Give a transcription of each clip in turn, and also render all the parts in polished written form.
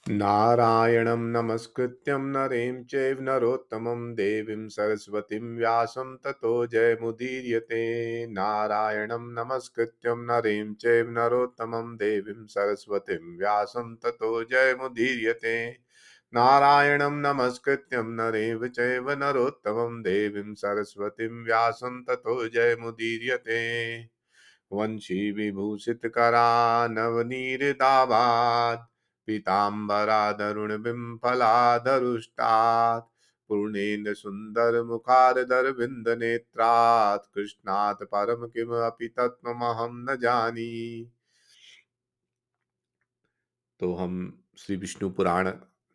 नारायणं नमस्कृत्यं नरें चैव नरोत्तमं देवीं सरस्वतीं व्यासं ततो जयमुदीरयते। नारायणं नमस्कृत्यं नरें चैव नरोत्तमं देवीं सरस्वतीं व्यासं ततो जयमुदीरयते। नारायणं नमस्कृत्यं नरें चैव नरोत्तमं देवीं सरस्वतीं व्यासं ततो जयमुदीरयते। वंशी विभूषितकरा नवनीरदाभात् पीताम्बरादरुणबिम्फलाधरुष्टात् पूर्णेन्द्र सुन्दरमुखारदरविन्दनेत्रात् कृष्णात् परं किमपि तत्त्वमहं न जानी। तो हम श्री विष्णु पुराण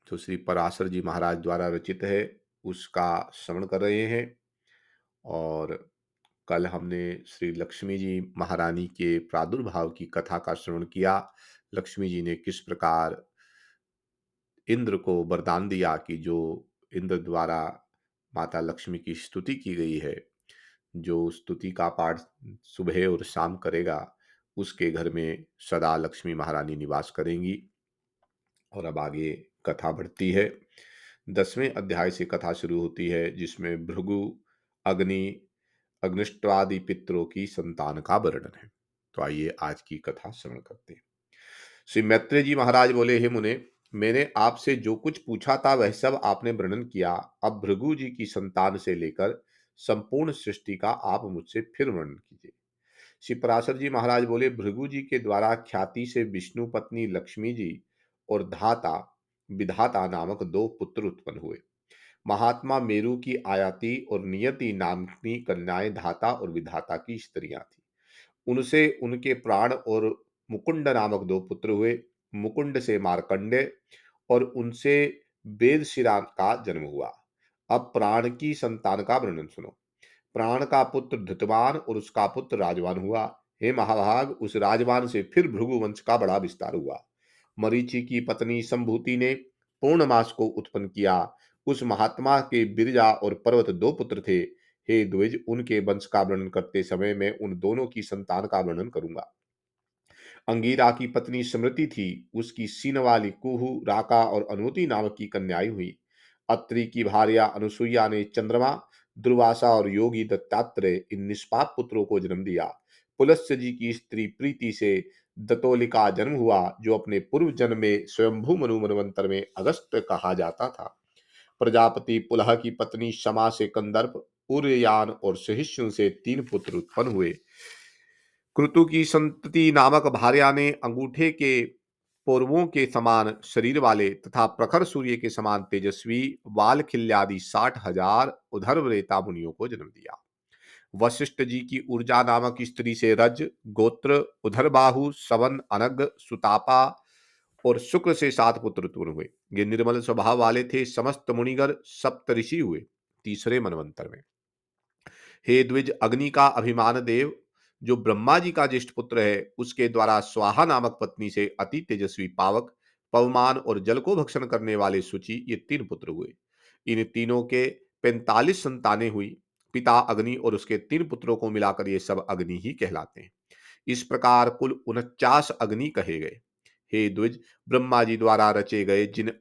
जो श्री पराशर जी महाराज द्वारा रचित है उसका श्रवण कर रहे हैं। और कल हमने श्री लक्ष्मी जी महारानी के प्रादुर्भाव की कथा का श्रवण किया। लक्ष्मी जी ने किस प्रकार इंद्र को वरदान दिया कि जो इंद्र द्वारा माता लक्ष्मी की स्तुति की गई है, जो स्तुति का पाठ सुबह और शाम करेगा उसके घर में सदा लक्ष्मी महारानी निवास करेंगी। और अब आगे कथा बढ़ती है। 10वें अध्याय से कथा शुरू होती है जिसमें भृगु, अग्नि, अग्निष्टवादि पितरों की संतान का वर्णन है। तो आइए आज की कथा श्रवण करते हैं। श्री मैत्रेय जी महाराज बोले, हे मुने, मैंने आपसे जो कुछ पूछा था वह सब आपने वर्णन किया। अब भृगु जी की संतान से लेकर संपूर्ण सृष्टि का आप मुझसे फिर वर्णन कीजिए। श्री पराशर जी महाराज बोले, भृगु जी के द्वारा ख्याति से विष्णु पत्नी लक्ष्मी जी और धाता विधाता नामक दो पुत्र उत्पन्न हुए। महात्मा मेरु की आयाति और नियति नामनी कन्याएं धाता और विधाता की स्त्रियां थी। उनसे उनके प्राण और मुकुंड नामक दो पुत्र हुए। मुकुंड से मार्कंडेय और उनसे वेदशिरा का जन्म हुआ। अब प्राण की संतान का वर्णन सुनो। प्राण का पुत्र धृतवान और उसका पुत्र राजवान हुआ। हे महाभाग, उस राजवान से फिर भृगु वंश का बड़ा विस्तार हुआ। मरीचि की पत्नी संभूति ने पूर्णमास को उत्पन्न किया। उस महात्मा के बिरजा और पर्वत दो पुत्र थे। हे द्विज, उनके वंश का वर्णन करते समय मैं उन दोनों की संतान का वर्णन करूंगा। अंगीरा की पत्नी स्मृति थी। उसकी सीन वाली कुहू, राका और अनुमति नामक की कन्याएं हुई। अत्रि की भार्या अनुसुईया ने चंद्रमा, दुर्वासा और योगी दत्तात्रेय इन निष्पाप पुत्रों को जन्म दिया। पुलस्त्य जी की स्त्री प्रीति से दतोलिका जन्म हुआ, जो अपने पूर्व जन्म में स्वयंभू मनु मनवंतर में अगस्त कहा जाता था। प्रजापति पुलह की पत्नी शमा से कंदर्प, उर्ययान और सहिष्णु से तीन पुत्र उत्पन्न हुए। क्रतु की संतति नामक भार्या ने अंगूठे के पौरवों के समान शरीर वाले तथा प्रखर सूर्य के समान तेजस्वी वाल खिल्यादि 60,000 उधर्वरेता मुनियों को जन्म दिया। वशिष्ठ जी की ऊर्जा नामक स्त्री से रज, गोत्र, उधरबाहु, सवन, अनग, सुतापा और शुक्र से 7 पुत्र उत्पन्न हुए। ये निर्मल स्वभाव वाले थे। समस्त मुनिगर सप्त ऋषि हुए तीसरे मनवंतर में। हे द्विज, अग्नि का अभिमान देव जो ब्रह्मा जी का ज्येष्ठ पुत्र है, उसके द्वारा स्वाहा नामक पत्नी से अति तेजस्वी पावक, पवमान और जल को भक्षण करने वाले सुचि, ये तीन पुत्र हुए। इन तीनों के 45 संतानें हुई। पिता अग्नि और उसके तीन पुत्रों को मिलाकर ये सब अग्नि ही कहलाते हैं। इस प्रकार कुल 49 अग्नि कहे गए। हे द्विज, ब्रह्मा जी द्वारा रचे गए जिन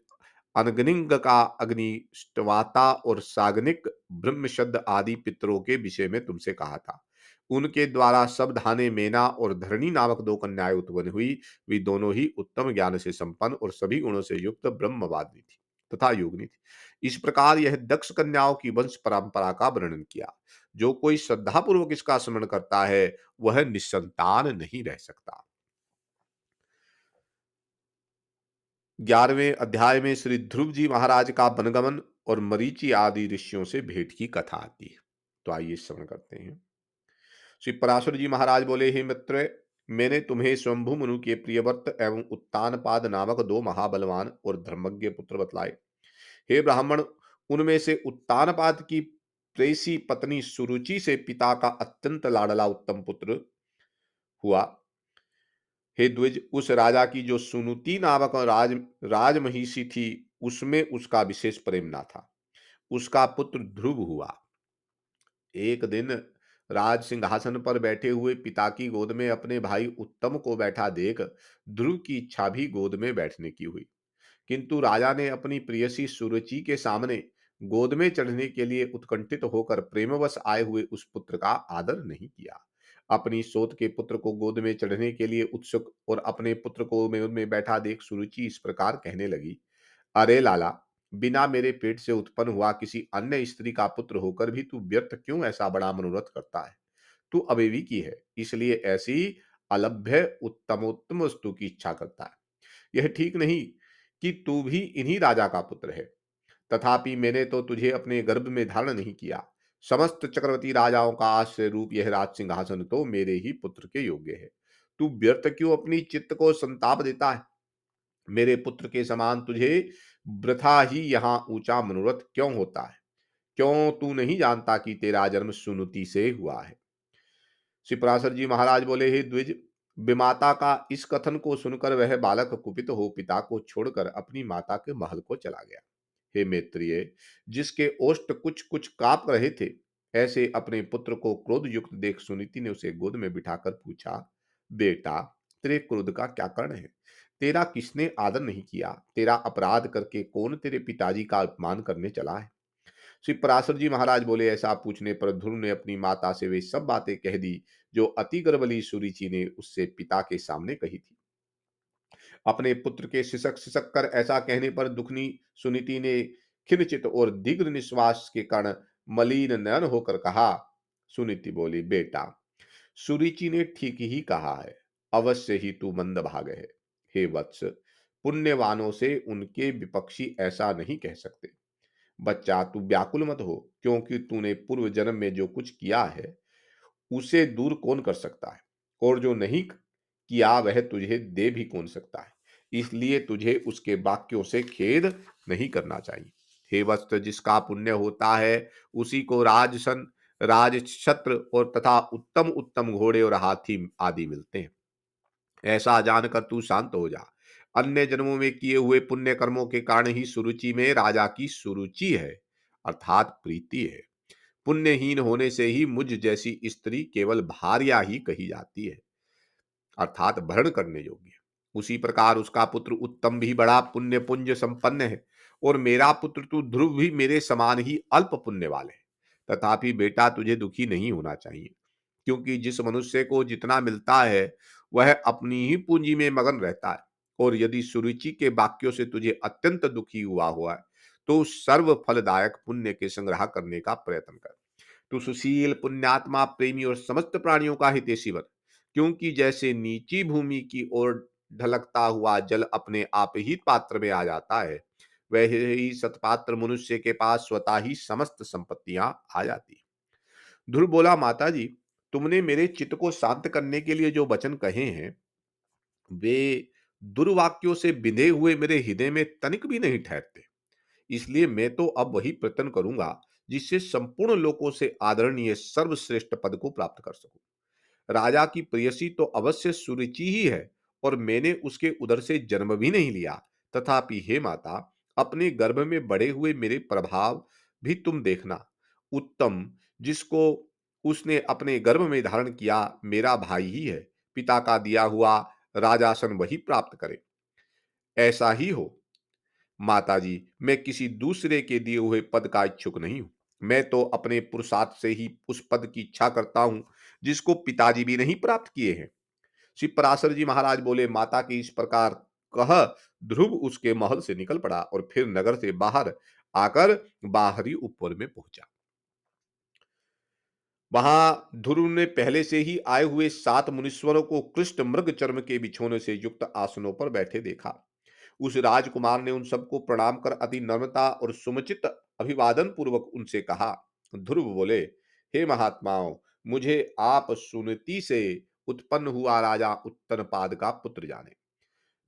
अनगनिंग का अग्नि, ष्टवाता और सागनिक, ब्रह्मशब्द आदि पितरों के विषय में तुमसे कहा था, उनके द्वारा सब धाने मेना और धरणी नामक दो कन्याएं उत्पन्न हुई। वे दोनों ही उत्तम ज्ञान से संपन्न और सभी गुणों से युक्त ब्रह्मवादिनी थी तथा योगिनी थी। इस प्रकार यह दक्ष कन्याओं की वंश परंपरा का वर्णन किया। जो कोई श्रद्धापूर्वक इसका स्मरण करता है वह निसंतान नहीं रह सकता। 11वें अध्याय में श्री ध्रुव जी महाराज का वनगमन और मरीचि आदि ऋषियों से भेंट की कथा आती है। तो आइए श्रवण करते हैं। श्री पराशर जी महाराज बोले, हे मित्र, मैंने तुम्हें स्वयंभू मनु के प्रियव्रत एवं उत्तानपाद नामक दो महाबलवान और धर्मज्ञ पुत्र बतलाए। हे ब्राह्मण, उनमें से उत्तानपाद की प्रेसी पत्नी सुरुचि से पिता का अत्यंत लाडला उत्तम पुत्र हुआ। हे द्विज, उस राजा की जो सुनुति नामक राजमहिषी थी, उसमें उसका विशेष प्रेम ना था। उसका पुत्र ध्रुव हुआ। एक दिन राज सिंहासन पर बैठे हुए पिता की गोद में अपने भाई उत्तम को बैठा देख ध्रुव की इच्छा भी गोद में बैठने की हुई। किंतु राजा ने अपनी प्रेयसी सुरुचि के सामने गोद में चढ़ने के लिए उत्कंठित होकर प्रेमवश आए हुए उस पुत्र का आदर नहीं किया। अपनी सोत के पुत्र को गोद में चढ़ने के लिए उत्सुक और अपने पुत्र को में उनमें बैठा देख सुरुचि इस प्रकार कहने लगी, अरे लाला, बिना मेरे पेट से उत्पन्न हुआ किसी अन्य स्त्री का पुत्र होकर भी तू व्यर्थ क्यों ऐसा बड़ा मनोरथ करता है? तू अविवेकी की है, इसलिए ऐसी अलभ्य उत्तमोत्तम वस्तु की इच्छा करता है। यह ठीक नहीं कि तू भी इन्हीं राजा का पुत्र है। तथापि मैंने तो तुझे अपने गर्भ में धारण नहीं किया। समस्त चक्रवर्ती राजाओं का आश्रय रूप यह राज सिंहासन तो मेरे ही पुत्र के योग्य है। तू व्यर्थ क्यों अपनी चित्त को संताप देता है? मेरे पुत्र के समान तुझे वृथा ही यहाँ ऊंचा मनोरथ क्यों होता है? क्यों तू नहीं जानता कि तेरा जन्म सुनुति से हुआ है? शिपराशर जी महाराज बोले, हे द्विज, विमाता का इस कथन को सुनकर वह बालक कुपित हो पिता को छोड़कर अपनी माता के महल को चला गया। हे मैत्रिय, जिसके ओष्ठ कुछ कुछ कांप रहे थे, ऐसे अपने पुत्र को क्रोध युक्त देख सुनीति ने उसे गोद में बिठाकर पूछा, बेटा, तेरे क्रोध का क्या कारण है? तेरा किसने आदर नहीं किया? तेरा अपराध करके कौन तेरे पिताजी का अपमान करने चला है? श्री पराशर जी महाराज बोले, ऐसा पूछने पर ध्रुव ने अपनी माता से वे सब बातें कह दी जो अति गर्भवती सुरुचि ने उससे पिता के सामने कही थी। अपने पुत्र के सिसक सिसक कर ऐसा कहने पर दुखनी सुनीति ने खिन्नचित और दीर्घ निश्वास के कारण मलिन नयन होकर कहा। सुनीति बोली, बेटा, सुरुचि ने ठीक ही कहा है, अवश्य ही तू मंदभाग है। हे वत्स, पुण्यवानों से उनके विपक्षी ऐसा नहीं कह सकते। बच्चा, तू व्याकुल मत हो, क्योंकि तूने पूर्व जन्म में जो कुछ किया है उसे दूर कौन कर सकता है, और जो नहीं किया वह तुझे दे भी कौन सकता है। इसलिए तुझे उसके वाक्यों से खेद नहीं करना चाहिए। हे वत्स, जिसका पुण्य होता है उसी को राजसन, राजछत्र और तथा उत्तम उत्तम घोड़े और हाथी आदि मिलते हैं। ऐसा जानकर तू शांत हो जा। अन्य जन्मों में किए हुए पुण्य कर्मों के कारण ही सुरुचि में राजा की सुरुचि है, अर्थात प्रीति है। पुण्यहीन होने से ही मुझ जैसी स्त्री केवल भार्या ही कही जाती है, अर्थात भरण करने योग्य। उसी प्रकार उसका पुत्र उत्तम भी बड़ा पुण्य पुंज संपन्न है, और मेरा पुत्र तू ध्रुव भी मेरे समान ही अल्प पुण्य वाले है। तथापि बेटा, तुझे दुखी नहीं होना चाहिए, क्योंकि जिस मनुष्य को जितना मिलता है वह अपनी ही पूंजी में मगन रहता है। और यदि सुरुचि के वाक्यों से तुझे अत्यंत दुखी हुआ हुआ है, तो सर्व फलदायक पुण्य के संग्रह करने का प्रयत्न कर। तू सुशील, पुण्यात्मा, प्रेमी और समस्त प्राणियों का हितैषी बन, क्योंकि जैसे नीची भूमि की ओर ढलकता हुआ जल अपने आप ही पात्र में आ जाता है, वैसे ही सत्पात्र मनुष्य के पास स्वतः ही समस्त संपत्तियां आ जाती हैं। ध्रुव बोला, माता जी, तुमने मेरे चित्त को शांत करने के लिए जो वचन कहे हैं, वे दुर्वाक्यों से बिंधे हुए मेरे हृदय में तनिक भी नहीं ठहरते। इसलिए मैं तो अब वही प्रयत्न करूंगा जिससे संपूर्ण लोकों से आदरणीय सर्वश्रेष्ठ पद को प्राप्त कर सकूं। राजा की प्रेयसी तो अवश्य सुरुचि ही है, और मैंने उसके उदर से जन्म भी नहीं लिया। तथापि हे माता, अपने गर्भ में बढ़े हुए मेरे प्रभाव भी तुम देखना। उत्तम, जिसको उसने अपने गर्भ में धारण किया, मेरा भाई ही है। पिता का दिया हुआ राजासन वही प्राप्त करे। ऐसा ही हो। माताजी, मैं किसी दूसरे के दिए हुए पद का इच्छुक नहीं हूं। मैं तो अपने पुरुषार्थ से ही उस पद की इच्छा करता हूं जिसको पिताजी भी नहीं प्राप्त किए हैं। श्री पराशर जी महाराज बोले, माता की इस प्रकार कह ध्रुव उसके महल से निकल पड़ा और फिर नगर से बाहर आकर बाहरी ऊपर में पहुंचा। वहां ध्रुव ने पहले से ही आए हुए 7 मुनीश्वरों को कृष्ण मृग चर्म के बिछोने से युक्त आसनों पर बैठे देखा। उस राजकुमार ने उन सबको प्रणाम कर अति नम्रता और सुमचित अभिवादन पूर्वक उनसे कहा। ध्रुव बोले, हे महात्माओं, मुझे आप सुनीति से उत्पन्न हुआ राजा उत्तनपाद का पुत्र जाने।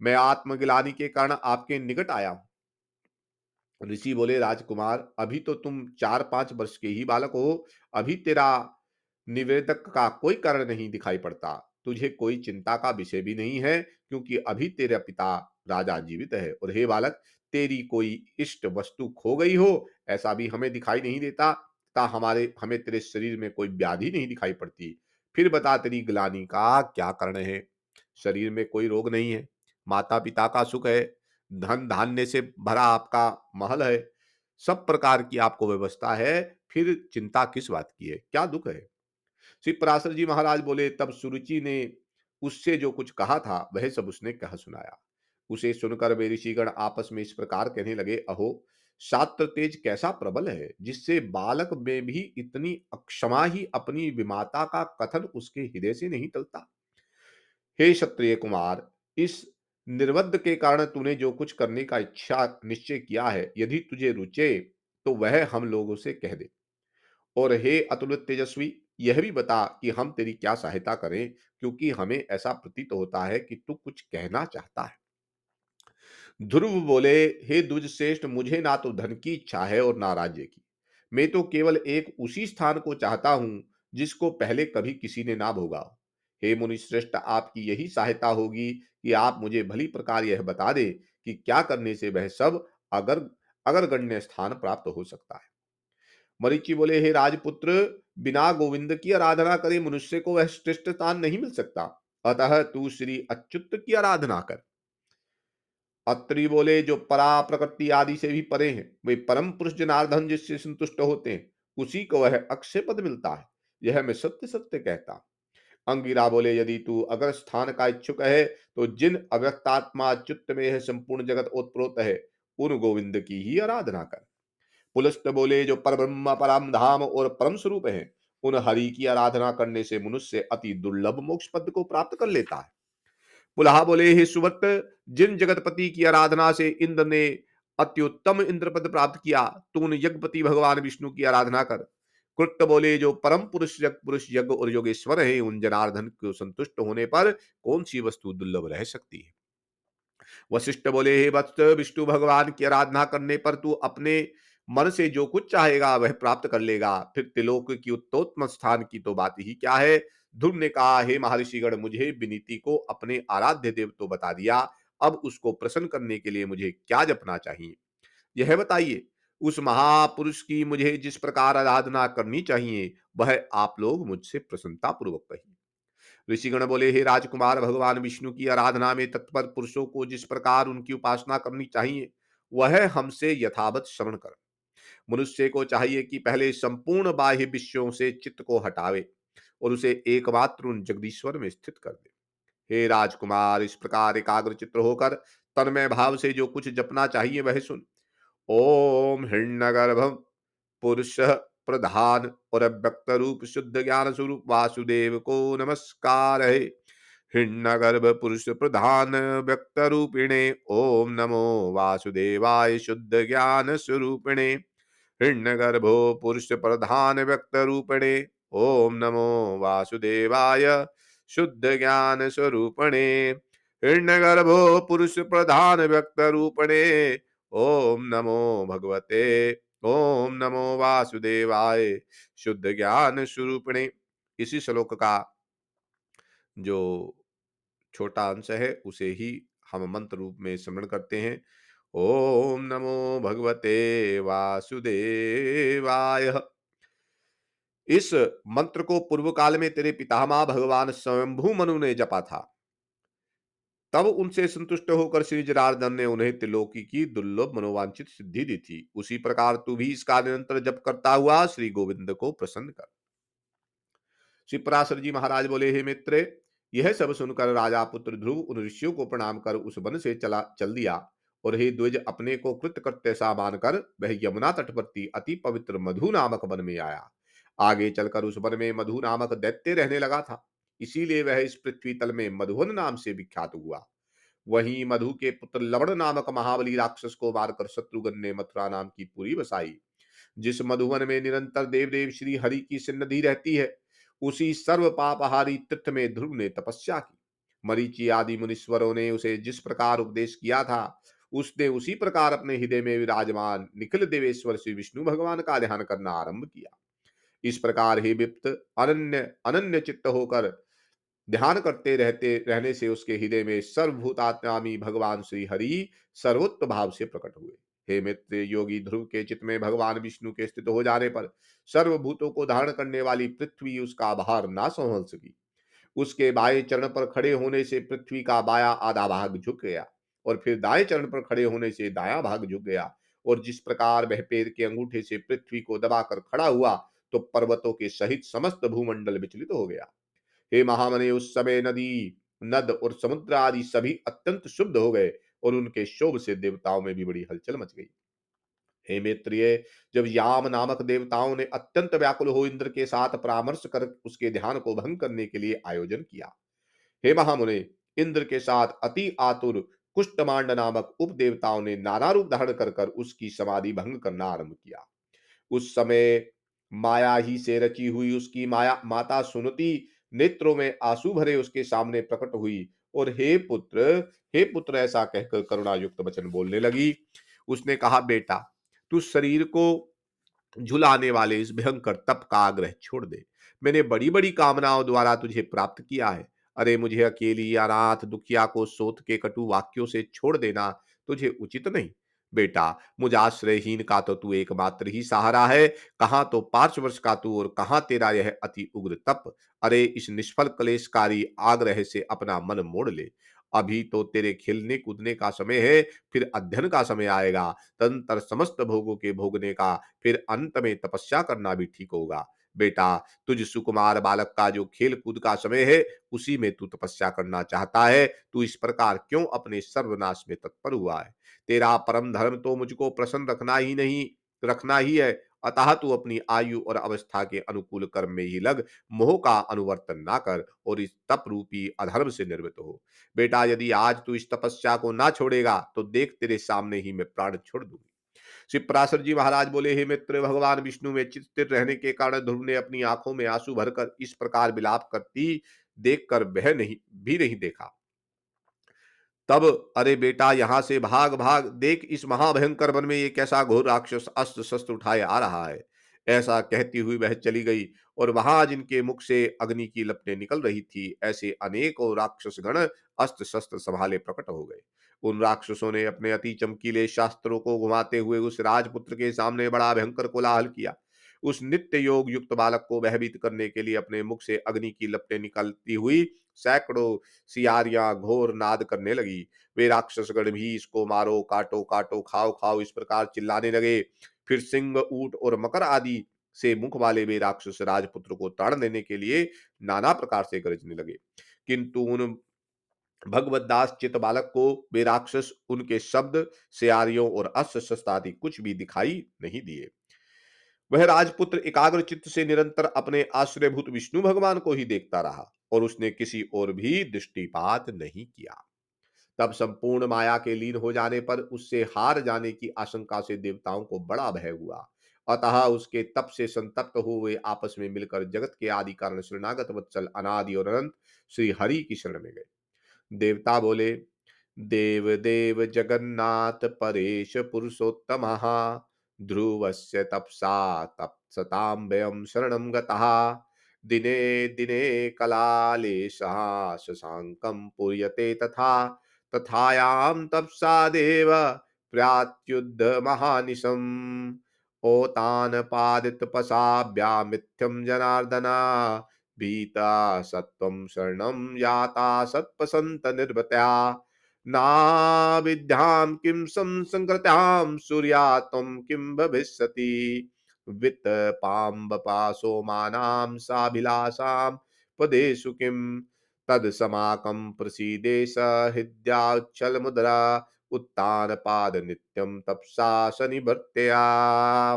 मैं आत्मग्लानि के कारण आपके निकट आया हूं। ऋषि बोले, राजकुमार, अभी तो तुम 4-5 वर्ष के ही बालक हो। अभी तेरा निवेदक का कोई कारण नहीं दिखाई पड़ता। तुझे कोई चिंता का विषय भी नहीं है, क्योंकि अभी तेरा पिता राजा जीवित है। और हे बालक, तेरी कोई इष्ट वस्तु खो गई हो ऐसा भी हमें दिखाई नहीं देता, ता हमें तेरे शरीर में कोई व्याधि नहीं दिखाई पड़ती। फिर बता, तेरी ग्लानि का क्या कारण है? शरीर में कोई रोग नहीं है, माता पिता का सुख है, धन धान्य से भरा आपका महल है, सब प्रकार की आपको व्यवस्था है, फिर चिंता किस बात की है? क्या दुःख है? श्री पराशर जी महाराज बोले, तब सुरुचि ने उससे जो कुछ कहा था वह सब उसने कह सुनाया। उसे सुनकर वे ऋषिगण आपस में इस प्रकार कहने लगे, अहो, शात्र तेज कैसा प्रबल है, जिससे बालक में भी इतनी अक्षमा ही अपनी विमाता का कथन उसके हृदय से नहीं टलता। हे क्षत्रिय कुमार, इस निर्वध के कारण तूने जो कुछ करने का इच्छा निश्चय किया है, यदि तुझे रुचे तो वह हम लोगों से कह दे। और हे अतुलित तेजस्वी, यह भी बता कि हम तेरी क्या सहायता करें, क्योंकि हमें ऐसा प्रतीत होता है कि तू कुछ कहना चाहता है। ध्रुव बोले, हे द्विज श्रेष्ठ, मुझे ना तो धन की इच्छा है और ना राज्य की। मैं तो केवल एक उसी स्थान को चाहता हूं जिसको पहले कभी किसी ने ना भोगा हो। हे मुनि श्रेष्ठ, आपकी यही सहायता होगी कि आप मुझे भली प्रकार यह बता दे कि क्या करने से वह सब अगर अगर गण्य स्थान प्राप्त हो सकता है। मरीचि बोले, हे राजपुत्र, बिना गोविंद की आराधना करे मनुष्य को वह श्रेष्ठ स्थान नहीं मिल सकता। अतः तू श्री अच्युत की आराधना कर। अत्रि बोले, जो परा प्रकृति आदि से भी परे हैं, वे परम पुरुष जनार्दन जिससे संतुष्ट होते हैं, उसी को वह अक्षय पद मिलता है। यह मैं सत्य सत्य कहता हूं। अंगिरा बोले, यदि तू अगर स्थान का इच्छुक है तो जिन अव्यक्तात्मा चित्त में है संपूर्ण जगत ओतप्रोत है, उन गोविंद की ही आराधना कर। पुलस्त बोले, जो परब्रह्म परम धाम और परम स्वरूप है, उन हरि की आराधना करने से मनुष्य अति दुर्लभ मोक्ष पद को प्राप्त कर लेता है। पुलहा बोले, हे सुवत, जिन जगतपति की आराधना से इंद्र ने अत्युत्तम इंद्र पद प्राप्त किया, तू उन यज्ञपति भगवान विष्णु की आराधना कर। कृत्य बोले, जो परम पुरुष यज्ञ और योगेश्वर है, उन जनार्दन को संतुष्ट होने पर कौन सी वस्तु दुर्लभ रह सकती है। वशिष्ठ बोले, हे वत्स, विष्णु भगवान की आराधना करने पर तू अपने मन से जो कुछ चाहेगा वह प्राप्त कर लेगा। फिर त्रिलोक की उत्तोत्तम स्थान की तो बात ही क्या है। ध्रुव ने कहा, हे महर्षिगण, मुझे विनीति को अपने आराध्य देव तो बता दिया, अब उसको प्रसन्न करने के लिए मुझे क्या जपना चाहिए, यह बताइए। उस महापुरुष की मुझे जिस प्रकार आराधना करनी चाहिए, वह आप लोग मुझसे प्रसन्नता पूर्वक कहिए। ऋषिगण बोले, हे राजकुमार, भगवान विष्णु की आराधना में तत्पर पुरुषों को जिस प्रकार उनकी उपासना करनी चाहिए, वह हमसे यथावत श्रवण कर। मनुष्य को चाहिए कि पहले संपूर्ण बाह्य विषयों से चित्त को हटावे और उसे एकमात्र उन जगदीश्वर में स्थित कर दे। हे राजकुमार, इस प्रकार एकाग्र चित्र होकर तन्मय भाव से जो कुछ जपना चाहिए वह सुन। ओम हिरण्यगर्भम पुरुष प्रधान और अव्यक्त रूप शुद्ध ज्ञान स्वरूप वासुदेव को नमस्कार है। हिरण्यगर्भ पुरुष प्रधान व्यक्त रूपिणे, ओम नमो वासुदेवाय शुद्ध ज्ञान स्वरूपिणे। हिरण्यगर्भो पुरुष प्रधान व्यक्त रूपिणे, ओम नमो वासुदेवाय शुद्ध ज्ञान स्वरूपणे। हिरण्यगर्भो पुरुष प्रधान व्यक्त रूपणे, ओम नमो भगवते, ओम नमो वासुदेवाय शुद्ध ज्ञान स्वरूपिणे। इसी श्लोक का जो छोटा अंश है उसे ही हम मंत्र रूप में स्मरण करते हैं। ओम नमो भगवते वासुदेवाय। इस मंत्र को पूर्व काल में तेरे पितामह भगवान स्वयंभू मनु ने जपा था। तब उनसे संतुष्ट होकर श्री जनार्दन ने उन्हें त्रिलोकी की दुर्लभ मनोवांछित सिद्धि दी थी। उसी प्रकार तू भी इसका निरंतर जप करता हुआ श्री गोविंद को प्रसन्न कर। श्री पराशर जी महाराज बोले, हे मित्र, यह सब सुनकर राजा पुत्र ध्रुव उन ऋषियों को प्रणाम कर उस वन से चल दिया। और हे द्विज, अपने को कृतकृत्य सा मानकर वह यमुना तटवर्ती अति पवित्र मधु नामक वन में आया। आगे चलकर उस वन में मधु नामक दैत्य रहने लगा था, इसीलिए वह इस पृथ्वी तल में मधुवन नाम से विख्यात हुआ। वहीं मधु के पुत्र लवण नामक महाबली राक्षस को मारकर शत्रुघ्न ने मथुरा नाम की पुरी बसाई। जिस मधुवन में निरंतर देवदेव श्री हरि की सन्निधि रहती है, उसी सर्व पापहारी तीर्थ में ध्रुव ने तपस्या की। मरीचि आदि मुनीश्वरों ने उसे जिस प्रकार उपदेश किया था, उसने उसी प्रकार अपने हृदय में विराजमान निखिल देवेश्वर श्री विष्णु भगवान का ध्यान करना आरंभ किया। इस प्रकार हे विप्त, अनन्य अनन्य चित्त होकर ध्यान करते रहते रहने से उसके हृदय में सर्वभूतात्मामी भगवान श्री हरि सर्वोत्त भाव से प्रकट हुए। हे मित्र, योगी ध्रुव के चित्त में भगवान विष्णु के स्थित हो जाने पर सर्वभूतों को धारण करने वाली पृथ्वी उसका भार ना संभल सकी। उसके बाएं चरण पर खड़े होने से पृथ्वी का बाया आधा भाग झुक गया। और फिर दाएं चरण पर खड़े होने से दायां भाग झुक गया, और जिस प्रकार वह पैर के अंगूठे से पृथ्वी को दबाकर खड़ा हुआ, तो पर्वतों के सहित समस्त भूमंडल विचलित हो गया। हे महामने, उस समय नदी, नद और समुद्र आदि सभी अत्यंत शुद्ध हो गए, और उनके शोभ से देवताओं में भी बड़ी हलचल मच गई। हे मैत्रिय, जब याम नामक देवताओं ने अत्यंत व्याकुल हो इंद्र के साथ परामर्श कर उसके ध्यान को भंग करने के लिए आयोजन किया। हे महामुने, इंद्र के साथ अति आतुर कुष्टमांड नामक उप देवताओं ने नाना रूप धारण कर कर उसकी समाधि भंग करना आरंभ किया। उस समय माया ही से रची हुई उसकी माया माता सुनती नेत्रों में आंसू भरे उसके सामने प्रकट हुई, और हे पुत्र ऐसा कहकर करुणा युक्त वचन बोलने लगी। उसने कहा, बेटा, तू शरीर को झुलाने वाले इस भयंकर तप का आग्रह छोड़ दे। मैंने बड़ी बड़ी कामनाओं द्वारा तुझे प्राप्त किया है। अरे, मुझे अकेली अनाथ दुखिया को सोत के कटु वाक्यों से छोड़ देना तुझे उचित नहीं। बेटा, मुझ आश्रयहीन का तो तू एकमात्र ही सहारा है। कहाँ तो पार्श्ववर्ष का तू, और कहाँ तेरा यह अति उग्र तप। अरे, इस निष्फल क्लेशकारी आग्रह से अपना मन मोड़ ले। अभी तो तेरे खेलने कूदने का समय है, फिर अध्ययन का समय आएगा, तदंतर समस्त भोगों के भोगने का, फिर अंत में तपस्या करना भी ठीक होगा। बेटा, तुझ सुकुमार बालक का जो खेल कूद का समय है, उसी में तू तपस्या करना चाहता है। तू इस प्रकार क्यों अपने सर्वनाश में तत्पर हुआ है? तेरा परम धर्म तो मुझको प्रसन्न रखना ही है। अतः तू अपनी आयु और अवस्था के अनुकूल कर्म में ही लग, मोह का अनुवर्तन ना कर, और इस तप रूपी अधर्म से निर्वृत्त हो। बेटा, यदि आज तू इस तपस्या को ना छोड़ेगा, तो देख, तेरे सामने ही मैं प्राण छोड़ दूंगी। श्री पराशर जी महाराज बोले, हे मित्र, भगवान विष्णु में चित स्थिर रहने के कारण ध्रुव ने अपनी आंखों में आंसू भरकर इस प्रकार विलाप करती देखकर वह नहीं देखा। तब, अरे बेटा, यहां से भाग भाग, देख, इस महाभयंकर वन में एक ऐसा घोर राक्षस अस्त्र शस्त्र उठाए आ रहा है। ऐसा कहती हुई वह चली गई, और वहां जिनके मुख से अग्नि की लपटें निकल रही थी, ऐसे अनेकों राक्षस गण अस्त्र शस्त्र संभाले प्रकट हो गए। उन राक्षसों ने अपने अति चमकीले शास्त्रों को घुमाते हुए उस राजपुत्र के सामने बड़ा भयंकर कोलाहल किया। उस नित्य योग युक्त बालक को भयभीत करने के लिए अपने मुख से अग्नि की लपटें निकलती हुई सैकड़ों सियारियां घोर नाद करने लगी। वे राक्षसगण भी इसको मारो, काटो काटो, खाओ खाओ, इस प्रकार चिल्लाने लगे। फिर सिंह, ऊंट और मकर आदि से मुख वाले वे राक्षस राजपुत्र को ताड़ देने के लिए नाना प्रकार से गरजने लगे। किंतु उन भगवद्दास चित बालक को वे राक्षस उनके शब्द, सियारियों और अस्त्र शस्त्र आदि कुछ भी दिखाई नहीं दिए। वह राजपुत्र एकाग्र चित्त से निरंतर अपने आश्रयभूत विष्णु भगवान को ही देखता रहा, और उसने किसी और भी दृष्टिपात नहीं किया। तब संपूर्ण माया के लीन हो जाने पर उससे हार जाने की आशंका से देवताओं को बड़ा भय हुआ। अतः उसके तप से संतप्त हुए आपस में मिलकर जगत के आदि कारण शरणागत वत्सल अनादि और अनंत श्री हरि की शरण में गए। देवता बोले, देव देव जगन्नाथ परेश पुरुषोत्तम, ध्रुवस्य तपसा तप्सतां वयं शरणं गतः। दिने दिने कलालेशः शशाङ्कं पूर्यते तथा, तथायां तपसा देव प्रत्युद्ध महानिशम्। ओतानपादितपसाभ्यामिथ्यं जनार्दना, भीता सत्वं शरणं याता सत्पसन्त निर्वृत्या। नाविद्यां किं संसङ्कृतां सूर्या त्वं किं भविष्यति, वित्तपाम्बपासो मानां साभिलाषां पदेषु किं, तत्समाकं प्रसीदेश हृद्याचलमुद्रा, उत्तानपाद नित्यं तपसा शनिभर्त्या।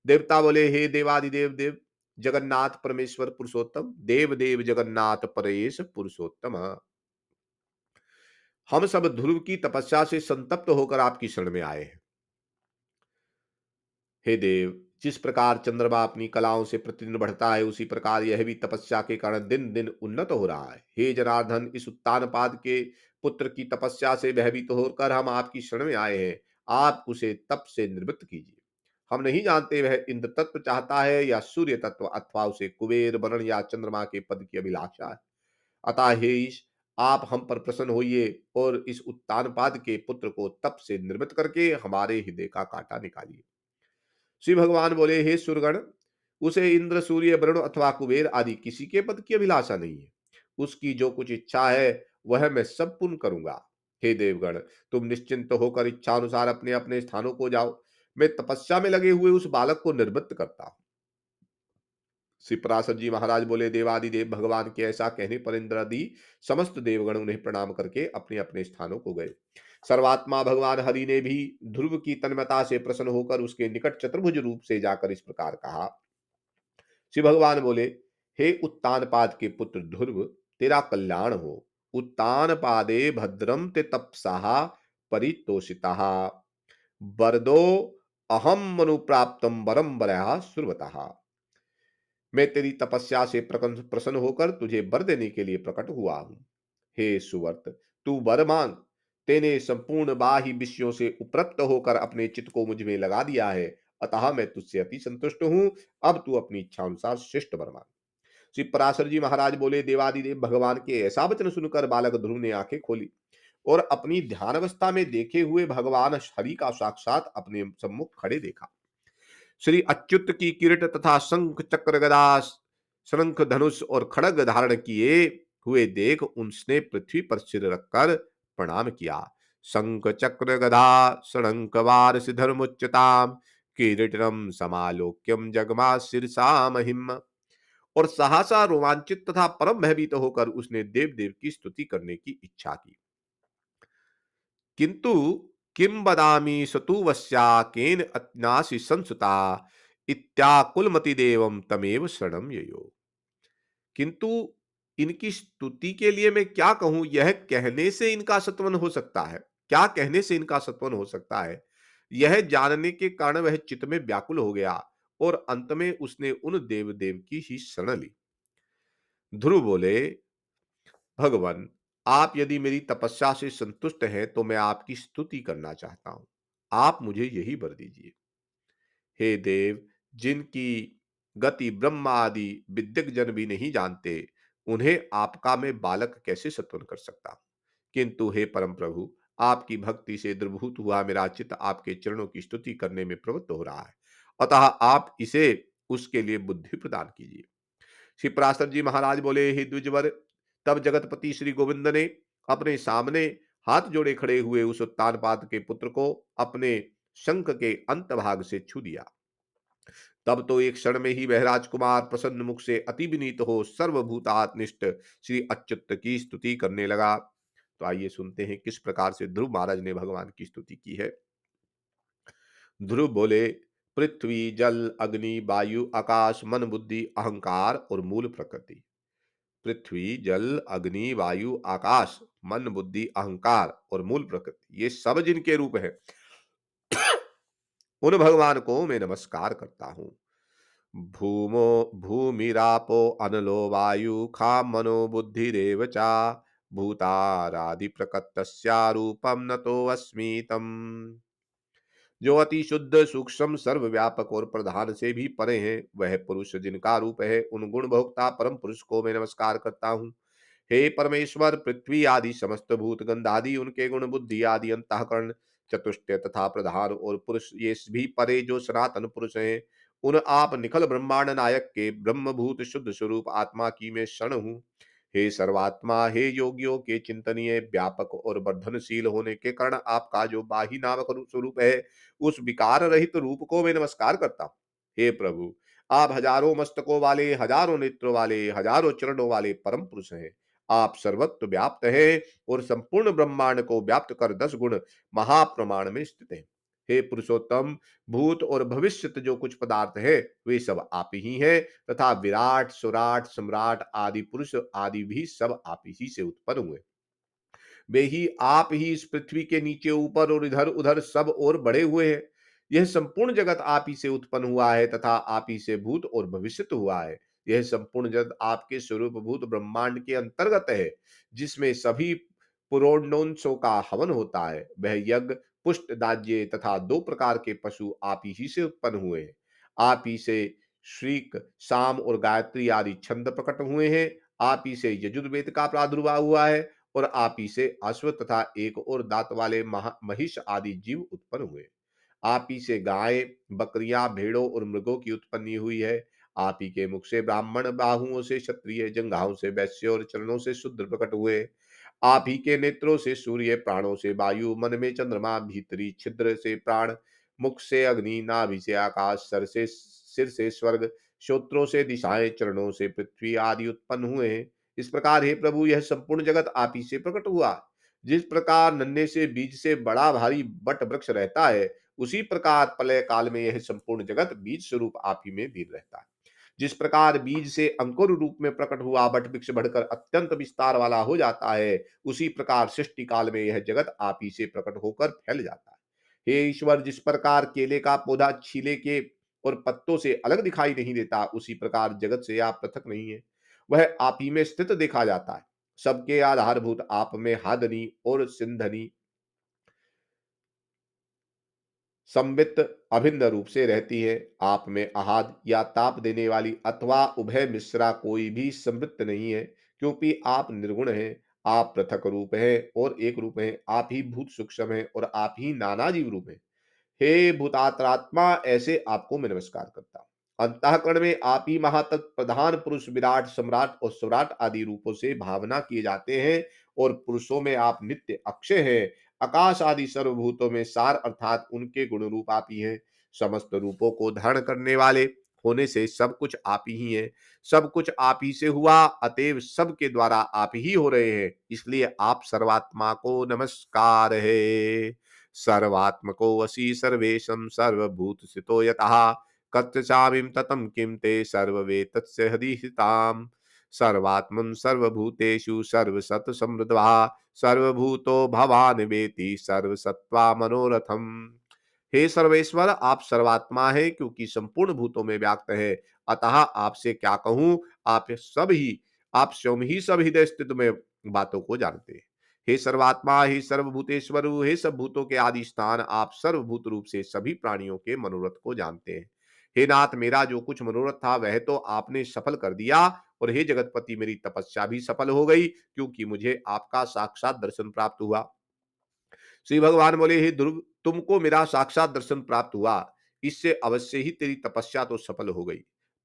देवता बोले, हे देवादिदेव देव जगन्नाथ परमेश्वर पुरुषोत्तम, देव देव जगन्नाथ परेश पुरुषोत्तम, हम सब ध्रुव की तपस्या से संतप्त होकर आपकी शरण में आए हैं। हे देव, जिस प्रकार चंद्रमा अपनी कलाओं से प्रतिदिन बढ़ता है, उसी प्रकार यह भी तपस्या के कारण दिन दिन उन्नत हो रहा है। हे जनार्दन, इस उत्तानपाद के पुत्र की तपस्या से भयभीत होकर हम आपकी शरण में आए हैं। आप उसे तप से निवृत्त कीजिए। हम नहीं जानते वह इंद्र तत्व चाहता है या सूर्य तत्व, अथवा उसे कुबेर वर्ण या चंद्रमा के पद की अभिलाषा है। अतः हे ईश, आप हम पर प्रसन्न होइए, और इस उत्तानपाद के पुत्र को तप से निर्मित करके हमारे हृदय का कांटा निकालिए। श्री भगवान बोले, हे सुरगण, उसे इंद्र, सूर्य, वरुण अथवा कुबेर आदि किसी के पद की अभिलाषा नहीं है। उसकी जो कुछ इच्छा है वह मैं सब पूर्ण करूंगा। हे देवगण, तुम निश्चिंत होकर इच्छानुसार अपने अपने स्थानों को जाओ। मैं तपस्या में लगे हुए उस बालक को निर्वृत्त करता हूँ। श्री पराशर जी महाराज बोले, देवादिदेव भगवान के ऐसा कहने पर इंद्रादि समस्त देवगण उन्हें प्रणाम करके अपने अपने स्थानों को गए। सर्वात्मा भगवान हरि ने भी ध्रुव की तन्मयता से प्रसन्न होकर उसके निकट चतुर्भुज रूप से जाकर इस प्रकार कहा। श्री भगवान बोले, हे उत्तानपाद के पुत्र ध्रुव, तेरा कल्याण हो। उत्तानपादे भद्रम ते तपसा परितोषिता वरदो अहम मनु प्राप्तम वरम वरः सुरवतः। मैं तेरी तपस्या से प्रसन्न होकर तुझे वर देने के लिए प्रकट हुआ हूं। हे सुवर्त, तू वर मांग। तेने संपूर्ण बाह्य विषयों से उपरक्त होकर अपने चित्त को मुझ में लगा दिया है, अतः मैं तुझसे अति संतुष्ट हूं। अब तू अपनी इच्छा अनुसार श्रेष्ठ वर मांग। श्री पराशर जी महाराज बोले, देवादिदेव भगवान के ऐसा वचन सुनकर बालक ध्रुव ने आंखें खोली और अपनी ध्यान अवस्था में देखे हुए भगवान हरि का साक्षात अपने सम्मुख खड़े देखा। श्री अच्युत की किरीट तथा शंख चक्र गदा शंख धनुष और खड़ग धारण किए हुए देख उसने पृथ्वी पर सिर रखकर प्रणाम किया। शंख चक्र गदा शंख वार धर्मुच्यताम किरीटम समालोक्यम जगमा शीर्षा महिम। और सहसा रोमांचित तथा परम भयभीत होकर उसने देव देव की स्तुति करने की इच्छा की। किंतु किम बदामी सतुवस्या केन अज्ञासी संसुता इत्याकुलमति देवम तमेव शरणम ययो। किंतु इनकी स्तुति के लिए मैं क्या कहूं, यह कहने से इनका सत्वन हो सकता है, क्या कहने से इनका सत्वन हो सकता है, यह जानने के कारण वह चित्त में व्याकुल हो गया और अंत में उसने उन देव देव की ही शरण ली। ध्रुव बोले, भगवान, आप यदि मेरी तपस्या से संतुष्ट हैं तो मैं आपकी स्तुति करना चाहता हूं। आप मुझे यही वर दीजिए। हे देव, जिनकी गति ब्रह्मा आदि विद्यक जन भी नहीं जानते, उन्हें आपका मैं बालक कैसे सत्वन कर सकता हूं। किंतु हे परम प्रभु, आपकी भक्ति से द्रवभूत हुआ मेरा चित्त आपके चरणों की स्तुति करने में प्रवृत्त हो रहा है, अतः आप इसे उसके लिए बुद्धि प्रदान कीजिए। श्री पराशर जी महाराज बोले, हे द्विजवर, तब जगतपति श्री गोविंद ने अपने सामने हाथ जोड़े खड़े हुए उस उत्तानपाद के पुत्र को अपने शंख के अंत भाग से छू दिया। तब तो एक क्षण में ही वह राजकुमार प्रसन्न मुख से अति विनीत हो सर्वभूतात्निष्ठ श्री अच्युत की स्तुति करने लगा। तो आइए सुनते हैं किस प्रकार से ध्रुव महाराज ने भगवान की स्तुति की है। ध्रुव बोले, पृथ्वी जल अग्नि वायु आकाश मन बुद्धि अहंकार और मूल प्रकृति। पृथ्वी जल अग्नि वायु आकाश मन बुद्धि अहंकार और मूल प्रकृति, ये सब जिनके रूप हैं, उन भगवान को मैं नमस्कार करता हूं। भूमो भूमिरापो अनलो वायु खाम मनो बुद्धिरेव चा भूतारादि प्रकृतस्या रूपम नतो अस्मि तम। जो अति शुद्ध सूक्ष्म सर्वव्यापक और प्रधान से भी परे हैं, वह पुरुष जिनका रूप है, उन गुण भोक्ता परम पुरुष को मैं नमस्कार करता हूँ। हे परमेश्वर, पृथ्वी आदि समस्त भूत गंध आदि उनके गुण बुद्धि आदि अंतःकरण चतुष्टय तथा प्रधान और पुरुष ये भी परे जो सनातन पुरुष हैं, उन आप निखल ब्रह्मांड नायक के ब्रह्मभूत शुद्ध स्वरूप आत्मा की मैं शरण हूँ। हे सर्वात्मा, हे योगियों के चिंतनीय व्यापक और वर्धनशील होने के कारण आपका जो बाही नामक स्वरूप है, उस विकार रहित रूप को मैं नमस्कार करता हूँ। हे प्रभु, आप हजारों मस्तकों वाले, हजारों नेत्रों वाले, हजारों चरणों वाले परम पुरुष हैं। आप सर्वत्र व्याप्त हैं और संपूर्ण ब्रह्मांड को व्याप्त कर 10 गुण महाप्रमाण में स्थित हैं। हे पुरुषोत्तम, भूत और भविष्यत जो कुछ पदार्थ है, वे सब आप ही हैं तथा विराट सुराट सम्राट आदि पुरुष आदि भी सब आप ही से उत्पन्न हुए। वे ही आप ही इस पृथ्वी के नीचे ऊपर और इधर उधर सब और बढ़े हुए हैं। यह संपूर्ण जगत आप ही से उत्पन्न हुआ है तथा आप ही से भूत और भविष्यत हुआ है। यह संपूर्ण जगत आपके स्वरूप भूत ब्रह्मांड के अंतर्गत है, जिसमें सभी पुरोडोंसों का हवन होता है। वह यज्ञ पुष्ट दाज्य तथा 2 प्रकार के पशु आप ही से उत्पन्न हुए हैं। आप ही से श्रीक साम और गायत्री आदि छंद प्रकट हुए हैं। आप ही से यजुर्वेद का प्रादुर्भाव हुआ है और आप ही से अश्व तथा एक और दांत वाले महिष आदि जीव उत्पन्न हुए। आप ही से गाय बकरियां भेड़ों और मृगों की उत्पत्ति हुई है। आप ही के मुख से ब्राह्मण, बाहुओं से क्षत्रिय, जंघाओं से वैश्य और चरणों से शूद्र प्रकट हुए। आप ही के नेत्रों से सूर्य, प्राणों से वायु, मन में चंद्रमा, भीतरी छिद्र से प्राण, मुख से अग्नि, नाभि से आकाश, सिर से स्वर्ग, श्रोत्रों से दिशाएं, चरणों से पृथ्वी आदि उत्पन्न हुए हैं। इस प्रकार हे प्रभु, यह संपूर्ण जगत आप ही से प्रकट हुआ। जिस प्रकार नन्हे से बीज से बड़ा भारी बट वृक्ष रहता है, उसी प्रकार प्रलय काल में यह संपूर्ण जगत बीज स्वरूप आप ही में भी रहता है। जिस प्रकार बीज से अंकुर रूप में प्रकट हुआ बट वृक्ष बढ़कर अत्यंत विस्तार वाला हो जाता है, उसी प्रकार सृष्टि काल में यह जगत आप ही से प्रकट होकर फैल जाता है। हे ईश्वर, जिस प्रकार केले का पौधा छीले के और पत्तों से अलग दिखाई नहीं देता, उसी प्रकार जगत से आप पृथक नहीं है, वह आप ही में स्थित देखा जाता है। सबके आधारभूत आप में हादनी और सिंधनी संवित अभिन्न रूप से रहती है। आप में आहाद या ताप देने वाली अथवा उभय मिश्रा कोई भी संवृत्त नहीं है, क्योंकि आप निर्गुण हैं। आप पृथक रूप हैं और एक रूप हैं। आप ही भूत सूक्ष्म हैं और आप ही नाना जीव रूप हैं। हे भूतात्मा, ऐसे आपको मैं नमस्कार करता हूँ। अंतःकरण में आप ही महातत्व प्रधान पुरुष, विराट, सम्राट और स्वराट आदि रूपों से भावना किए जाते हैं, और पुरुषों में आप नित्य अक्षय हैं। आकाश आदि सर्वभूतों में सार अर्थात उनके गुण रूप आप ही हैं। समस्त रूपों को धारण करने वाले होने से सब कुछ आप ही हैं। सब कुछ आप ही से हुआ, अतएव सब के द्वारा आप ही हो रहे हैं। इसलिए आप सर्वात्मा को नमस्कार है। सर्वात्मको वसी सर्वेशम सर्वभूत स्थितो यतः कच्चामिम ततम किम ते सर्ववेतस्य हदिहिताम। सर्वात्मन सर्वभूतेषु सर्वसत समृद्धा सर्वभूतो भवान वेति सर्वसत्वा मनोरथम। हे सर्वेश्वर, आप सर्वात्मा है, क्योंकि संपूर्ण भूतों में व्याप्त है। अतः आपसे क्या कहूं, आप स्वयं ही सब हृदय स्थित में बातों को जानते हैं। हे सर्वात्मा, हे सर्वभूतेश्वर, हे सब भूतों के आदि स्थान, आप सर्वभूत रूप से सभी प्राणियों के मनोरथ को जानते हैं। हे नाथ, मेरा जो कुछ मनोरथ था वह तो आपने सफल कर दिया, और हे जगतपति, मेरी तपस्या भी सफल हो गई, क्योंकि मुझे आपका साक्षात दर्शन प्राप्त हुआ। श्री भगवान बोले, हे ध्रुव, तुमको मेरा साक्षात दर्शन प्राप्त हुआ, इससे अवश्य ही तेरी तपस्या तो सफल हो गई।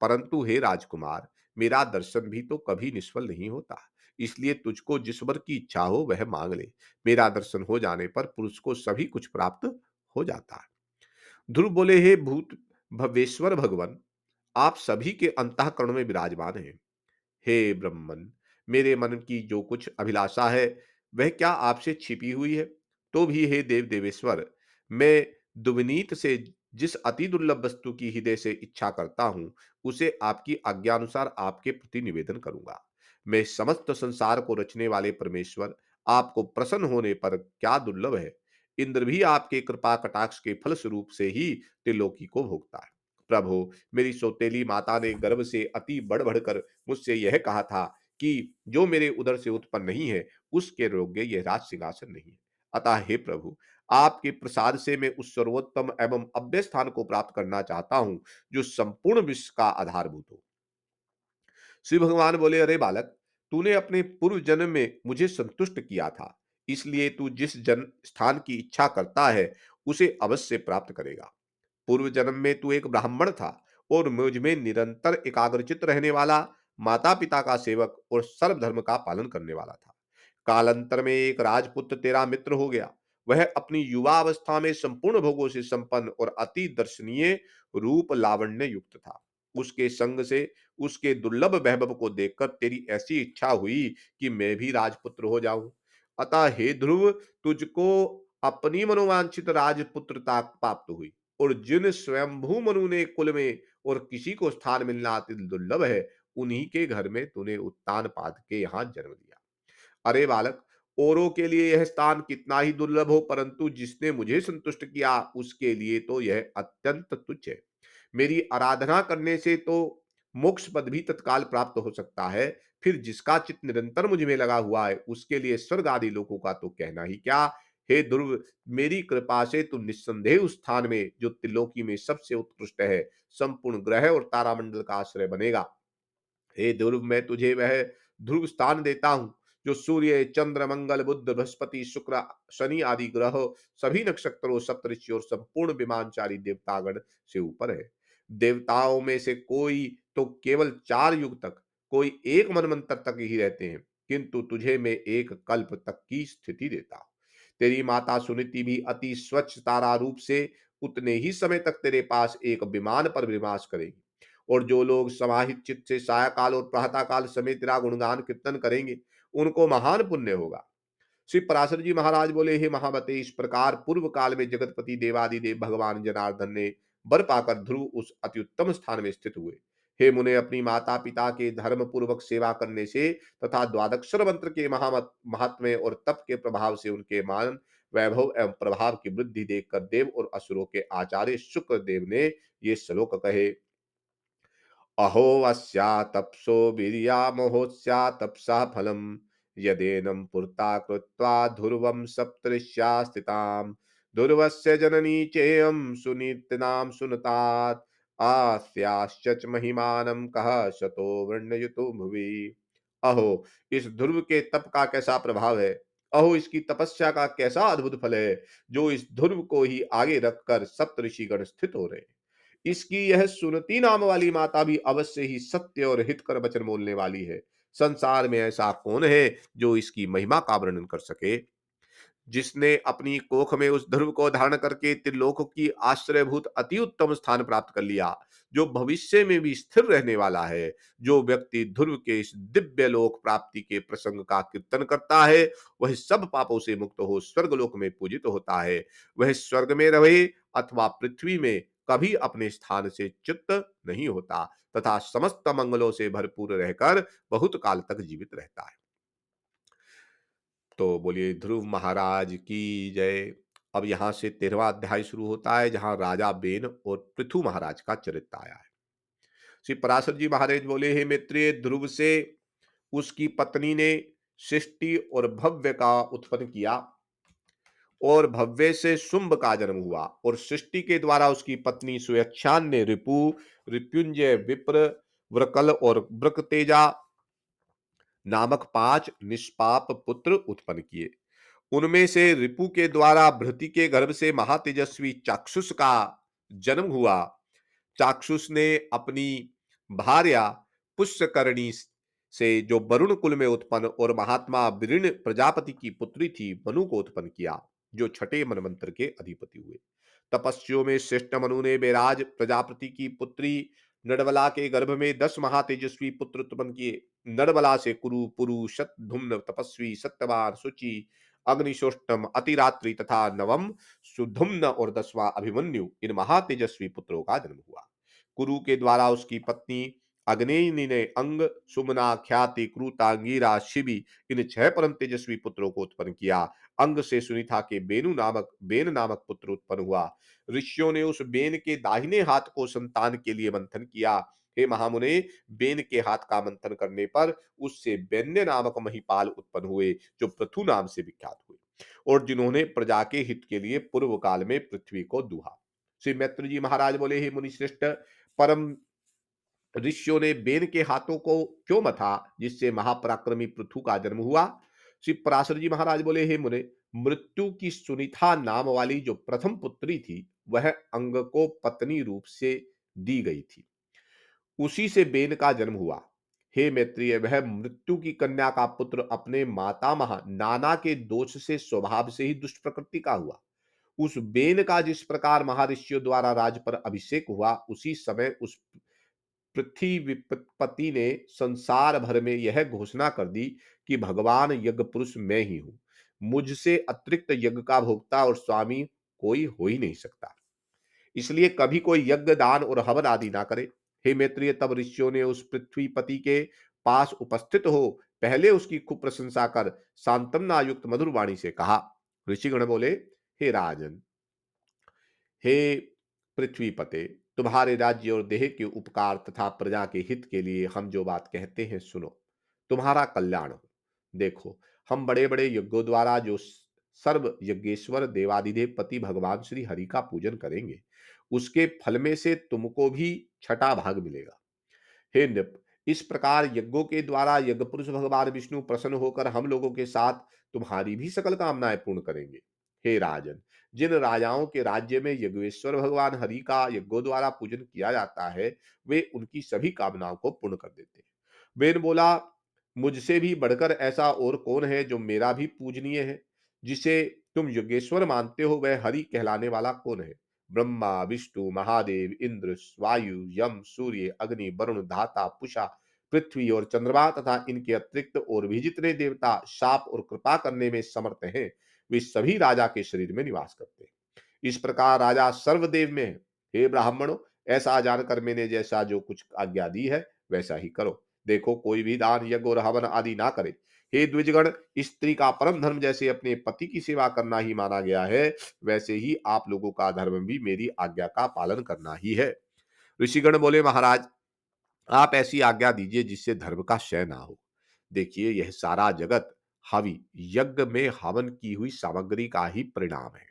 परंतु हे राजकुमार, मेरा दर्शन भी तो कभी निष्फल नहीं होता। इसलिए तुझको जिस वर की इच्छा हो वह मांग ले। मेरा दर्शन हो जाने पर पुरुष को सभी कुछ प्राप्त हो जाता है। ध्रुव बोले, हे भूत भवेश्वर भगवान, आप सभी के अंतःकरण में विराजमान हैं। हे ब्रह्मन, मेरे मन की जो कुछ अभिलाषा है वह क्या आपसे छिपी हुई है? तो भी हे देव देवेश्वर, मैं दुविनीत से जिस अति दुर्लभ वस्तु की हृदय से इच्छा करता हूँ, उसे आपकी आज्ञानुसार आपके प्रति निवेदन करूंगा। मैं समस्त संसार को रचने वाले परमेश्वर, आपको प्रसन्न होने पर क्या दुर्लभ है। इंद्र भी आपके कृपा कटाक्ष के फल स्वरूप से ही त्रिलोकी को भोगता है। प्रभु, मेरी सौतेली माता ने गर्भ से अति बढ़ बढ़कर मुझसे यह कहा था कि जो मेरे उदर से उत्पन्न नहीं है, उसके योग्य यह राज सिंहासन नहीं है। अतः हे प्रभु, आपके प्रसाद से मैं उस सर्वोत्तम एवं अव्यय स्थान को प्राप्त करना चाहता हूं, जो संपूर्ण विश्व का आधारभूत हो। श्री भगवान बोले, अरे बालक, तूने अपने पूर्व जन्म में मुझे संतुष्ट किया था, इसलिए तू जिस जन स्थान की इच्छा करता है उसे अवश्य प्राप्त करेगा। पूर्व जन्म में तू एक ब्राह्मण था और मुझ में निरंतर एकाग्रचित रहने वाला, माता पिता का सेवक और सर्वधर्म का पालन करने वाला था। कालांतर में एक राजपुत्र तेरा मित्र हो गया। वह अपनी युवा अवस्था में संपूर्ण भोगों से संपन्न और अति दर्शनीय रूप लावण्य युक्त था। उसके संग से उसके दुर्लभ वैभव को देखकर तेरी ऐसी इच्छा हुई कि मैं भी राजपुत्र हो जाऊं। अतः हे ध्रुव, तुझको अपनी मनोवांछित राजपुत्रता प्राप्त हुई, और जिन स्वयंभू मनु ने कुल में और किसी को स्थान मिलना अति दुर्लभ है, उन्हीं के घर में तूने उत्तान पाद के यहाँ जन्म लिया। अरे बालक, औरों के लिए यह स्थान कितना ही दुर्लभ हो, परंतु जिसने मुझे संतुष्ट किया उसके लिए तो यह अत्यंत तुच्छ है। मेरी आराधना करने से तो मोक्ष पद भी तत्काल प्राप्त हो सकता है। फिर जिसका चित्त निरंतर मुझ में लगा हुआ है, उसके लिए स्वर्ग आदि लोकों का तो कहना ही क्या। हे ध्रुव, मेरी कृपा से तू निस्संदेह उस स्थान में, जो त्रिलोकी में सबसे उत्कृष्ट है, संपूर्ण ग्रह और तारामंडल का आश्रय बनेगा। हे ध्रुव, मैं तुझे वह ध्रुव स्थान देता हूँ, जो सूर्य, चंद्र, मंगल, बुध, बृहस्पति, शुक्र, शनि आदि ग्रह, सभी नक्षत्रों, सप्तऋषि और संपूर्ण विमानचारी देवतागण से ऊपर है। देवताओं में से कोई तो केवल 4 युग तक, कोई एक मनवंतर तक ही रहते हैं। किंतु तुझे मैं एक कल्प तक की स्थिति देता हूं। तेरी माता सुनीति भी अति स्वच्छ तारा रूप से उतने ही समय तक तेरे पास एक विमान पर विमास करेगी। और जो लोग समाहित चित्त से सायकाल और प्रातःकाल समय तेरा गुणगान कीर्तन करेंगे, उनको महान पुण्य होगा। श्री पराशर जी महाराज बोले, हे महामते, इस प्रकार पूर्व काल में जगतपति देवादिदेव भगवान जनार्दन ने वर पाकर ध्रुव उस अत्युत्तम स्थान में स्थित हुए। हे मुने, अपनी माता पिता के धर्म पूर्वक सेवा करने से तथा द्वादक्षर मंत्र के महात्म्य और तप के प्रभाव से उनके मान, वैभव एवं प्रभाव की वृद्धि देखकर देव और असुरों के आचार्य शुक्र देव ने ये श्लोक कहे। अहो अस्या तपसो वीर्यामहोस्या तपसा फलम, यदेनं पुरता कृत्वा ध्रुवं सप्तऋष्या स्थिताम्, ध्रुवस्य जननी चेयं सुनीतिनां सुनतात्, आस्याश्च महिमानं कः शतो वर्णयतु भुवि। अहो, इस ध्रुव के तप का कैसा प्रभाव है। अहो, इसकी तपस्या का कैसा अद्भुत फल है, जो इस ध्रुव को ही आगे रखकर सप्तऋषिगण स्थित हो रहे हैं। इसकी यह सुनती नाम वाली माता भी अवश्य ही सत्य और हितकर वचन बोलने वाली है। संसार में ऐसा कौन है जो इसकी महिमा का वर्णन कर सके। जिसने अपनी कोख में उस ध्रुव को धारण करके त्रिलोक की आश्रयभूत अति उत्तम स्थान प्राप्त कर लिया, जो भविष्य में भी स्थिर रहने वाला है। जो व्यक्ति ध्रुव के इस दिव्य लोक प्राप्ति के प्रसंग का कीर्तन करता है, वह सब पापों से मुक्त हो स्वर्गलोक में पूजित होता है। वह स्वर्ग में रहे अथवा पृथ्वी में कभी अपने स्थान से च्युत नहीं होता, तथा समस्त मंगलों से भरपूर रहकर बहुत काल तक जीवित रहता है। तो बोलिए ध्रुव महाराज की जय। अब यहाँ से 13वां अध्याय शुरू होता है, जहाँ राजा बेन और पृथु महाराज का चरित्र आया है। श्री पराशर जी महाराज बोले, हे मित्रिय, ध्रुव से उसकी पत्नी ने सृष्टि और भव्य का उत्पन्न किया, और भव्य से शुंभ का जन्म हुआ, और सृष्टि के द्वारा उसकी पत्नी सुयक्षान ने रिपु, रिपुंजय, विप्र, व्रकल और वृकतेजा नामक 5 निष्पाप पुत्र उत्पन्न किए। उनमें से रिपु के द्वारा भृति के गर्भ से महातेजस्वी चाक्षुष का जन्म हुआ। चाक्षुष ने अपनी भार्या पुष्यकर्णी से, जो वरुण कुल में उत्पन्न और महात्मा विरिण प्रजापति की पुत्री थी, मनु को उत्पन्न किया, जो छठे मनवंतर के अधिपति हुए। तपस्वियों में श्रेष्ठ मनु ने बेराज प्रजापति की पुत्री नडबला के गर्भ में 10 महातेजस्वी पुत्र उत्पन्न किए। नडबला से कुरु, पुरु, शतधुम्न, तपस्वी, सत्यवान, सुचि, अग्निशोष्टम, अतिरात्रि तथा नवम सुधुम्न और 10वां अभिमन्यु, इन महातेजस्वी पुत्रों का जन्म हुआ। कुरु के द्वारा उसकी पत्नी अग्नेयनी ने अंग, सुमना, ख्याति, क्रूता, अंगीरा, शिबी, इन 6 परम तेजस्वी पुत्रों को उत्पन्न किया। अंग से सुनीता के बेन नामक पुत्र उत्पन्न हुआ। ऋषियों ने उस बेन के दाहिने हाथ को संतान के लिए मंथन किया। हे महामुने, बेन के हाथ का मंथन करने पर उससे बेन्य नामक महिपाल उत्पन्न हुए, जो पृथु नाम से विख्यात हुए, और जिन्होंने प्रजा के हित के लिए पूर्व काल में पृथ्वी को दूहा। श्री मैत्र जी महाराज बोले, हे मुनिश्रेष्ठ, परम ऋषियों ने बेन के हाथों को क्यों मथा, जिससे महापराक्रमी पृथु का जन्म हुआ। श्री पराशर जी महाराज बोले, हे मुने, मृत्यु की सुनिता नाम वाली जो प्रथम पुत्री थी, वह अंग को पत्नी रूप से दी गई थी, उसी से बेन का जन्म हुआ। हे मैत्रिय, वह मृत्यु की कन्या का पुत्र अपने मातामह नाना के दोष से स्वभाव से ही दुष्ट प्रकृति का हुआ। उस बेन का जिस प्रकार महर्षियों द्वारा राज पर अभिषेक हुआ, उसी समय उस पृथ्वी विपत्ति ने संसार भर में यह घोषणा कर दी कि भगवान यज्ञ पुरुष मैं ही हूं। मुझसे अतिरिक्त यज्ञ का भोक्ता और स्वामी कोई हो ही नहीं सकता। इसलिए कभी कोई यज्ञ, दान और हवन आदि ना करे। हे मैत्रिय, तब ऋषियों ने उस पृथ्वीपति के पास उपस्थित हो पहले उसकी खूब प्रशंसा कर सांत्वना युक्त मधुर वाणी से कहा। ऋषिगण बोले, हे राजन, हे पृथ्वीपते, तुम्हारे राज्य और देह के उपकार तथा प्रजा के हित के लिए हम जो बात कहते हैं सुनो, तुम्हारा कल्याण हो। देखो, हम बड़े बड़े यज्ञों द्वारा जो सर्व यज्ञेश्वर देवादिदेव पति भगवान श्री हरि का पूजन करेंगे, उसके फल में से तुमको भी छठा भाग मिलेगा। हे नृप, इस प्रकार यज्ञों के द्वारा यज्ञ पुरुष भगवान विष्णु प्रसन्न होकर हम लोगों के साथ तुम्हारी भी सकल कामनाएं पूर्ण करेंगे। हे राजन, जिन राजाओं के राज्य में यज्ञेश्वर भगवान हरि का यज्ञों द्वारा पूजन किया जाता है, वे उनकी सभी कामनाओं को पूर्ण कर देते हैं। वेद बोला, मुझसे भी बढ़कर ऐसा और कौन है जो मेरा भी पूजनीय है? जिसे तुम योगेश्वर मानते हो वह हरि कहलाने वाला कौन है? ब्रह्मा, विष्णु, महादेव, इंद्र, वायु, यम, सूर्य, अग्नि, वरुण, धाता, पुषा, पृथ्वी और चंद्रमा तथा इनके अतिरिक्त और भी जितने देवता शाप और कृपा करने में समर्थ हैं, वे सभी राजा के शरीर में निवास करते हैं। इस प्रकार राजा सर्वदेव में है। हे ब्राह्मणों, ऐसा जानकर मैंने जैसा जो कुछ आज्ञा दी है वैसा ही करो। देखो, कोई भी दान, यज्ञ और हवन आदि ना करे। हे द्विजगण, स्त्री का परम धर्म जैसे अपने पति की सेवा करना ही माना गया है, वैसे ही आप लोगों का धर्म भी मेरी आज्ञा का पालन करना ही है। ऋषिगण बोले, महाराज, आप ऐसी आज्ञा दीजिए जिससे धर्म का क्षय ना हो। देखिए, यह सारा जगत हवि यज्ञ में हवन की हुई सामग्री का ही परिणाम है।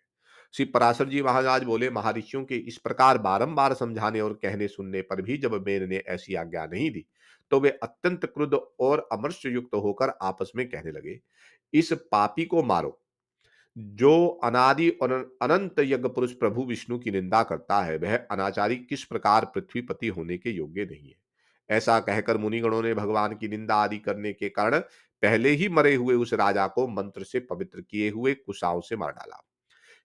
श्री पराशर जी महाराज बोले, महर्षियों के इस प्रकार बारंबार समझाने और कहने सुनने पर भी जब मेर ने ऐसी आज्ञा नहीं दी, तो वे अत्यंत क्रुद्ध और अमर्ष युक्त होकर आपस में कहने लगे, इस पापी को मारो, जो अनादि और अनंत यज्ञ पुरुष प्रभु विष्णु की निंदा करता है, वह अनाचारी किस प्रकार पृथ्वीपति होने के योग्य नहीं है। ऐसा कहकर मुनिगणों ने भगवान की निंदा आदि करने के कारण पहले ही मरे हुए उस राजा को मंत्र से पवित्र किए हुए कुशाओं से मार डाला।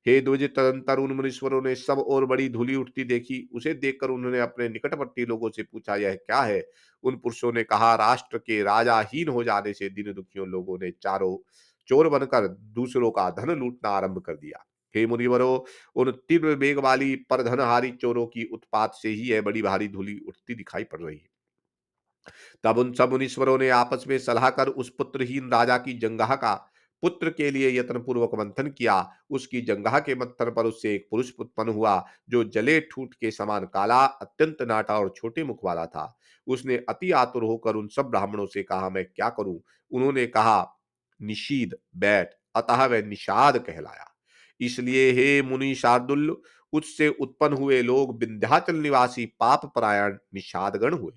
हे द्विज, तदंतर उन मुनीश्वरों ने सब और बड़ी धूलि उठती देखी। उसे देखकर उन्होंने अपने निकटवर्ती लोगों से पूछा, यह क्या है? उन पुरुषों ने कहा, राष्ट्र के राजाहीन हो जाने से दीन दुखियों लोगों ने चारों चोर बनकर दूसरों का धन लूटना आरंभ कर दिया। हे मुनिवरो, उन तीव्र वेग वाली पर धनहारी चोरों की उत्पात से ही यह बड़ी भारी धूलि उठती दिखाई पड़ रही है। तब उन सब मुनीश्वरों ने आपस में सलाह कर उस पुत्रहीन राजा की जंगाह का पुत्र के लिए यत्न पूर्वक मंथन किया। उसकी जंगाह के मंथन पर उससे एक पुरुष उत्पन्न हुआ, जो जले ठूंठ के समान काला, अत्यंत नाटा और छोटे मुख वाला था। उसने अति आतुर होकर उन सब ब्राह्मणों से कहा, मैं क्या करूं? उन्होंने कहा, निषीद बैठ। अतः वह निषाद कहलाया। इसलिए हे मुनि शार्दुल, उससे उत्पन्न हुए लोग विंध्याचल निवासी पाप परायण निषादगण हुए।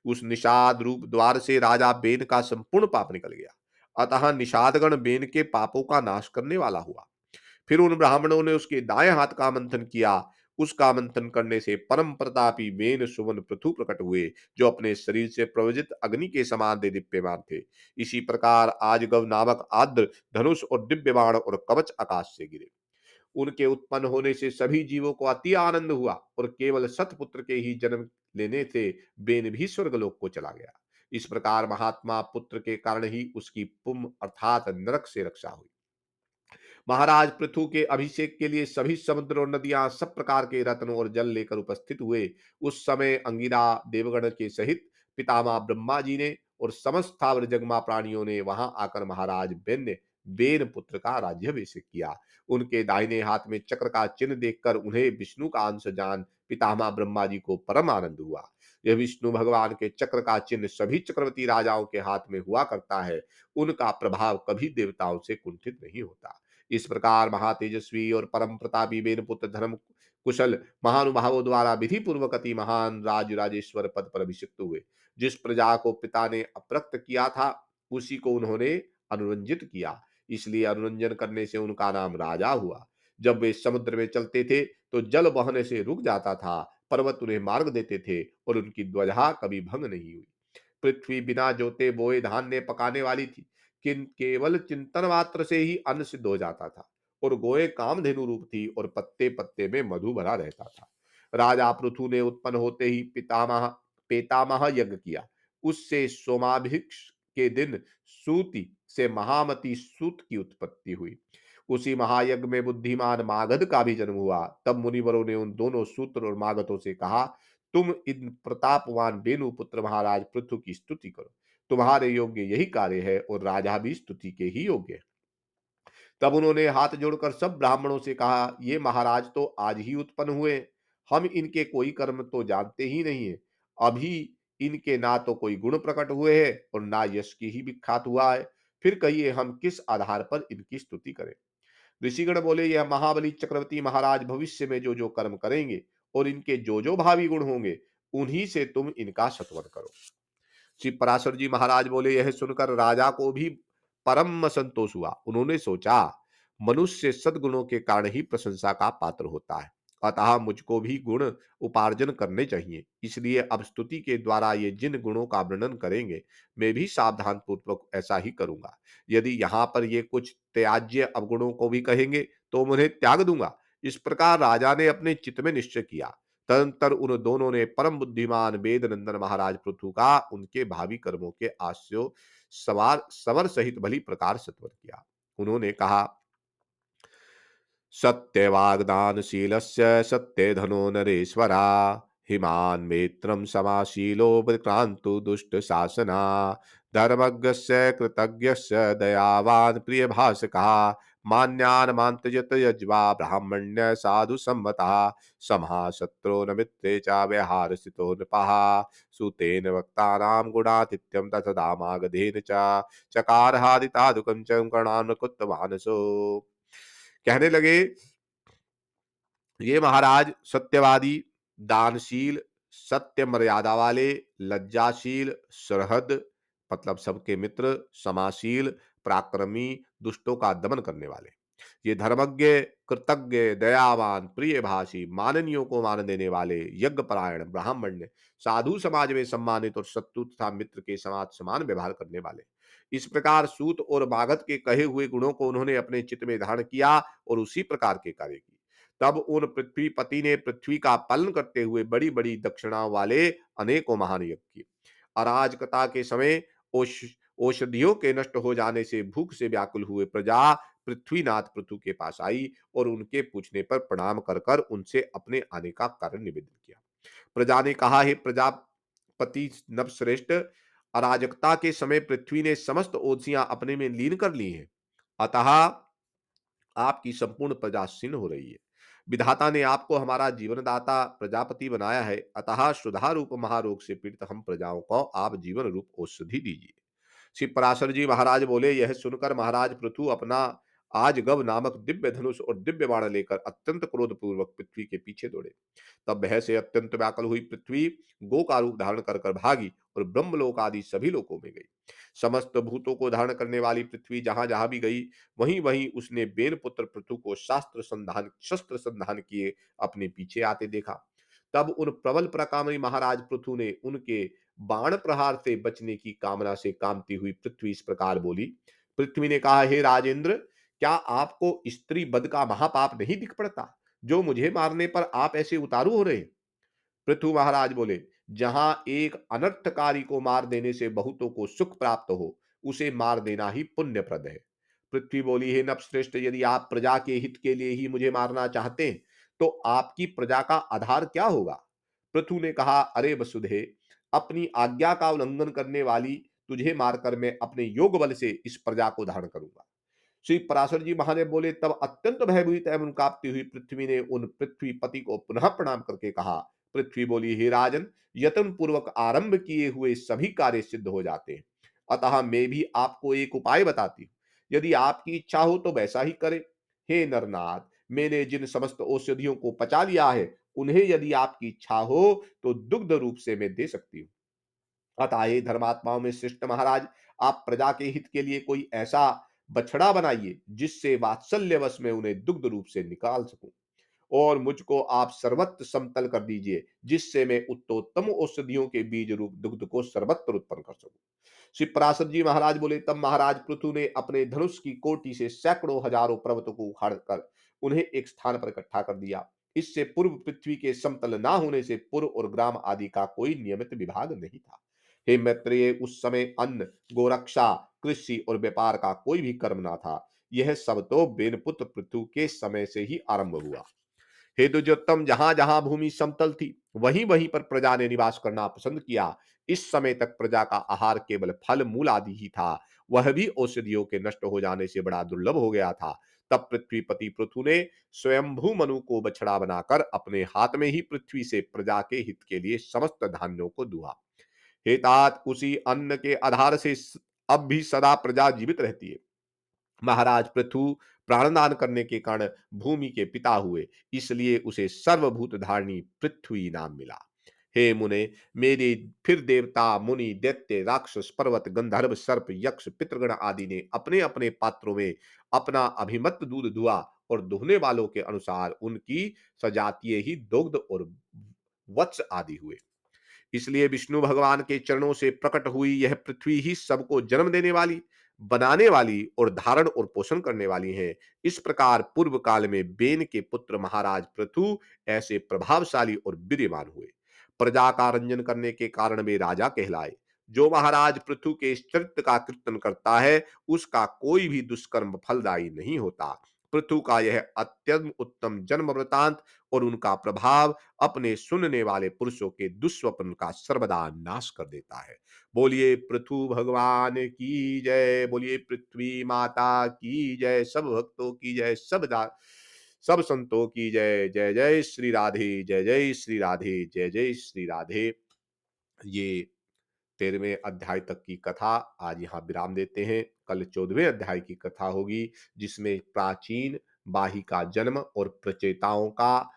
उस निषाद रूप द्वार से राजा बेन का संपूर्ण पाप निकल गया। अतः निषादगण बेन के पापों का नाश करने वाला हुआ। फिर उन ब्राह्मणों ने उसके दाएं हाथ का मंथन किया। उसका मंथन करने से परम प्रतापी बेन सुवन पृथु प्रकट हुए, जो अपने शरीर से प्रवजित अग्नि के समान दे दिव्यमान थे। इसी प्रकार आजगव नामक आद्र धनुष और दिव्य बाण और कवच आकाश से गिरे। उनके उत्पन्न होने से सभी जीवों को अति आनंद हुआ और केवल सतपुत्र के ही जन्म लेने से बेन भी स्वर्गलोक को चला गया। इस प्रकार महात्मा पुत्र के कारण ही उसकी पुम अर्थात नरक से रक्षा हुई। महाराज पृथु के अभिषेक के लिए सभी समुद्र और नदियां सब प्रकार के रत्न और जल लेकर उपस्थित हुए। उस समय अंगिरा देवगण के सहित पितामह ब्रह्मा जी ने और समस्त स्थावर जगमा प्राणियों ने वहां आकर महाराज बेन ने बेन पुत्र का राज्याभिषेक किया। उनके दाहिने हाथ में चक्र का चिन्ह देखकर उन्हें विष्णु का अंश जान पितामह ब्रह्मा जी को परम आनंद हुआ। यह विष्णु भगवान के चक्र का चिन्ह सभी चक्रवर्ती राजाओं के हाथ में हुआ करता है। उनका प्रभाव कभी देवताओं से कुंठित नहीं होता। इस प्रकार महातेजस्वी और परम प्रतापी बेनपुत्र धर्म कुशल महानुभावों द्वारा विधि पूर्वक अति महान राज राजेश्वर पद पर अभिषिक्त हुए। जिस प्रजा को पिता ने अपरक्त किया था, उसी को उन्होंने अनुरंजित किया। इसलिए अनुरंजन करने से उनका नाम राजा हुआ। जब वे समुद्र में चलते थे तो जल बहने से रुक जाता था, पर्वत उन्हें मार्ग देते थे और उनकी ध्वजा कभी भंग नहीं हुई। पृथ्वी बिना जोते बोए धान्य पकाने वाली थी, किन केवल चिंतन मात्र से ही अन्न सिद्ध हो जाता था। और गोए कामधेनु रूप थी और पत्ते पत्ते में मधु भरा रहता था। राजा पृथु ने उत्पन्न होते ही पितामह पेतामह यज्ञ किया। उससे सोमाभिष के दिन सूति से महामती सूत की उत्पत्ति हुई। उसी महायज्ञ में बुद्धिमान मागध का भी जन्म हुआ। तब मुनिवरों ने उन दोनों सूत्र और मागधों से कहा, तुम इन प्रतापवान बेनु पुत्र महाराज पृथु की स्तुति करो। तुम्हारे योग्य यही कार्य है और राजा भी स्तुति के ही योग्य है। तब उन्होंने हाथ जोड़कर सब ब्राह्मणों से कहा, ये महाराज तो आज ही उत्पन्न हुए हैं। हम इनके कोई कर्म तो जानते ही नहीं है। अभी इनके ना तो कोई गुण प्रकट हुए हैं और ना यश की ही विख्यात हुआ है। फिर कहिए हम किस आधार पर इनकी स्तुति करें? ऋषिगण बोले, यह महाबली चक्रवर्ती महाराज भविष्य में जो जो कर्म करेंगे और इनके जो जो भावी गुण होंगे, उन्हीं से तुम इनका सत्वर करो। श्री पराशर जी महाराज बोले, यह सुनकर राजा को भी परम संतोष हुआ। उन्होंने सोचा, मनुष्य सद्गुणों के कारण ही प्रशंसा का पात्र होता है अतः मुझको भी गुण उपार्जन करने चाहिए। इसलिए अब स्तुति के द्वारा ये जिन गुणों का वर्णन करेंगे, मैं भी सावधान पूर्वक ऐसा ही करूंगा। यदि यहाँ पर ये कुछ त्याज्य अवगुणों को भी कहेंगे, तो मैं उन्हें त्याग दूंगा। इस प्रकार राजा ने अपने चित्त में निश्चय किया। तदंतर उन दोनों ने परम बुद्धिमान वेद नंदन महाराज पृथु का उनके भावी कर्मों के आश्यो सवार सवर सहित भली प्रकार सत्वर किया। उन्होंने कहा, सत्यवाग्दानशीलस्य सत्यधनो नरेश्वरा हिमान् मेत्रं समाशीलो विक्रान्तु दुष्टशासना धर्मज्ञस्य कृतज्ञस्य दयावान् प्रियभाषकः मान्यान् मान्तयत यज्वा ब्राह्मण्य साधु सम्मतः समः शत्रो न मित्रे च व्यवहारस्थितो नृपः सुतेन वक्तानां गुणातिथ्यं तथदामागधेन च चकारहादितादुकं च कर्णानुकृतवानसो। कहने लगे, ये महाराज सत्यवादी, दानशील, सत्य मर्यादा वाले, लज्जाशील, सरहद मतलब सबके मित्र, समाशील, पराक्रमी, दुष्टों का दमन करने वाले, ये धर्मज्ञ, कृतज्ञ, दयावान, प्रियभाषी, माननीयों को मान देने वाले, यज्ञपरायण, ब्राह्मण्य, साधु समाज में सम्मानित और शत्रु तथा मित्र के समाज समान व्यवहार करने वाले। इस प्रकार सूत और बागत के कहे हुए गुणों को उन्होंने अपने चित्त में धारण किया और उसी प्रकार के कार्य किए। तब उन पृथ्वीपति ने पृथ्वी का पालन करते हुए बड़ी बड़ी दक्षिणाओं वाले अनेकों महान यज्ञ किए। अराजकता के समय औषधियों के नष्ट हो जाने से भूख से व्याकुल हुए प्रजा पृथ्वीनाथ पृथु के पास आई और उनके पूछने पर प्रणाम कर कर उनसे अपने आने का कारण निवेदन किया। प्रजा ने कहा, हे प्रजापति नवश्रेष्ठ, अराजकता के समय पृथ्वी ने समस्त ओसियां अपने में लीन कर ली हैं। अतः आपकी संपूर्ण प्रजा क्षीण हो रही है। विधाता ने आपको हमारा जीवनदाता प्रजापति बनाया है, अतः सुधा रूप महारोग से पीड़ित हम प्रजाओं को आप जीवन रूप औषधि दीजिए। श्री पराशर जी महाराज बोले, यह सुनकर महाराज पृथु अपना आज गव नामक दिव्य धनुष और दिव्य बाण लेकर अत्यंत क्रोध पूर्वक पृथ्वी के पीछे दौड़े। तब भय से अत्यंत व्याकुल हुई पृथ्वी गो का रूप धारण कर कर भागी और ब्रह्मलोक आदि सभी लोकों में गई। समस्त भूतों को धारण करने वाली पृथ्वी जहां जहां भी गई, वहीं वहीं उसने बेन पुत्र पृथु को शस्त्र संधान किए अपने पीछे आते देखा। तब उन प्रबल पराक्रमी महाराज पृथु ने उनके बाण प्रहार से बचने की कामना से कामती हुई पृथ्वी इस प्रकार बोली। पृथ्वी ने कहा, हे राजेंद्र, क्या आपको स्त्री बध का महापाप नहीं दिख पड़ता, जो मुझे मारने पर आप ऐसे उतारू हो रहे? पृथु महाराज बोले, जहां एक अनर्थकारी को मार देने से बहुतों को सुख प्राप्त हो, उसे मार देना ही पुण्यप्रद है। पृथ्वी बोली, हे नपश्रेष्ठ, यदि आप प्रजा के हित के लिए ही मुझे मारना चाहते हैं, तो आपकी प्रजा का आधार क्या होगा? पृथु ने कहा, अरे वसुधे, अपनी आज्ञा का उल्लंघन करने वाली तुझे मारकर मैं अपने योग बल से इस प्रजा को धारण करूंगा। श्री पराशर जी महादेव बोले, तब अत्यंत भयभीत एवं कांपती हुई पृथ्वी ने उन पृथ्वी पति को पुनः प्रणाम करके कहा। पृथ्वी बोली, हे राजन, यत्न पूर्वक आरंभ किए हुए सभी कार्य सिद्ध हो जाते हैं। अतः मैं भी आपको एक उपाय बताती हूँ, यदि आपकी इच्छा हो तो वैसा ही करें। हे नरनाथ, मैंने जिन समस्त औषधियों को पचा लिया है, उन्हें यदि आपकी इच्छा हो तो दुग्ध रूप से मैं दे सकती हूँ। अतः हे धर्मात्माओं में श्रेष्ठ महाराज, आप प्रजा के हित के लिए कोई ऐसा बछड़ा बनाइए जिससे वात्सल्यवश में उन्हें दुग्ध रूप से निकाल सकूं, और मुझको आप सर्वत्र समतल कर दीजिए, जिससे मैं उत्तोत्तम औषधियों के बीज रूप दुग्ध को सर्वत्र उत्पन्न कर सकूं। श्री पराशर जी महाराज बोले, तब महाराज पृथु ने अपने धनुष की कोटि से सैकड़ों हजारों पर्वतों को उखाड़ कर उन्हें एक स्थान पर इकट्ठा कर दिया। इससे पूर्व पृथ्वी के समतल ना होने से पूर्व और ग्राम आदि का कोई नियमित विभाग नहीं था। हे मैत्रेय, उस समय अन्न, गोरक्षा, कृषि और व्यापार का कोई भी कर्म ना था। यह सब तो बेनपुत्र पृथु के समय से ही आरंभ हुआ। हे दुर्योत्तम, जहां जहां भूमि समतल थी, वहीं वहीं पर प्रजा ने निवास करना पसंद किया। इस समय तक प्रजा का आहार केवल फल मूल आदि ही था, वह भी औषधियों के नष्ट हो जाने से बड़ा दुर्लभ हो गया था। तब पृथ्वीपति पृथु ने स्वयंभू मनु को बछड़ा बनाकर अपने हाथ में ही पृथ्वी से प्रजा के हित के लिए समस्त धान्यों को दुहा। हे तात, उसी अन्न के आधार से अब भी सदा प्रजा जीवित रहती है। महाराज पृथु प्राणदान करने के कारण भूमि के पिता हुए, इसलिए उसे सर्वभूत धारणी पृथ्वी नाम मिला। हे मुने, मेरे फिर देवता, मुनि, दैत्य, राक्षस, पर्वत, गंधर्व, सर्प, यक्ष, पितृगण आदि ने अपने अपने पात्रों में अपना अभिमत दूध दुआ और दुहने वालों के अनुसार उनकी सजातीय ही दुग्ध और वत्स आदि हुए। इसलिए विष्णु भगवान के चरणों से प्रकट हुई यह पृथ्वी ही सबको जन्म देने वाली, बनाने वाली और धारण और पोषण करने वाली है। इस प्रकार पूर्व काल में बेन के पुत्र महाराज पृथु ऐसे प्रभावशाली और वीर्यवान हुए। प्रजा का रंजन करने के कारण वे राजा कहलाए। जो महाराज पृथु के इस चरित्र का कीर्तन करता है, उसका कोई भी दुष्कर्म फलदायी नहीं होता। पृथु का यह अत्यंत उत्तम जन्म वृतांत और उनका प्रभाव अपने सुनने वाले पुरुषों के दुष्स्वप्न का सर्वदा नाश कर देता है। बोलिए पृथु भगवान की जय, बोलिए पृथ्वी माता की जय, सब भक्तों की जय, सब संतों की जय। जय जय श्री राधे, जय जय श्री राधे, जय जय श्री राधे। ये 13वें अध्याय तक की कथा आज यहाँ विराम देते हैं। कल 14वें अध्याय की कथा होगी, जिसमें प्राचीन बाही का जन्म और प्रचेताओं का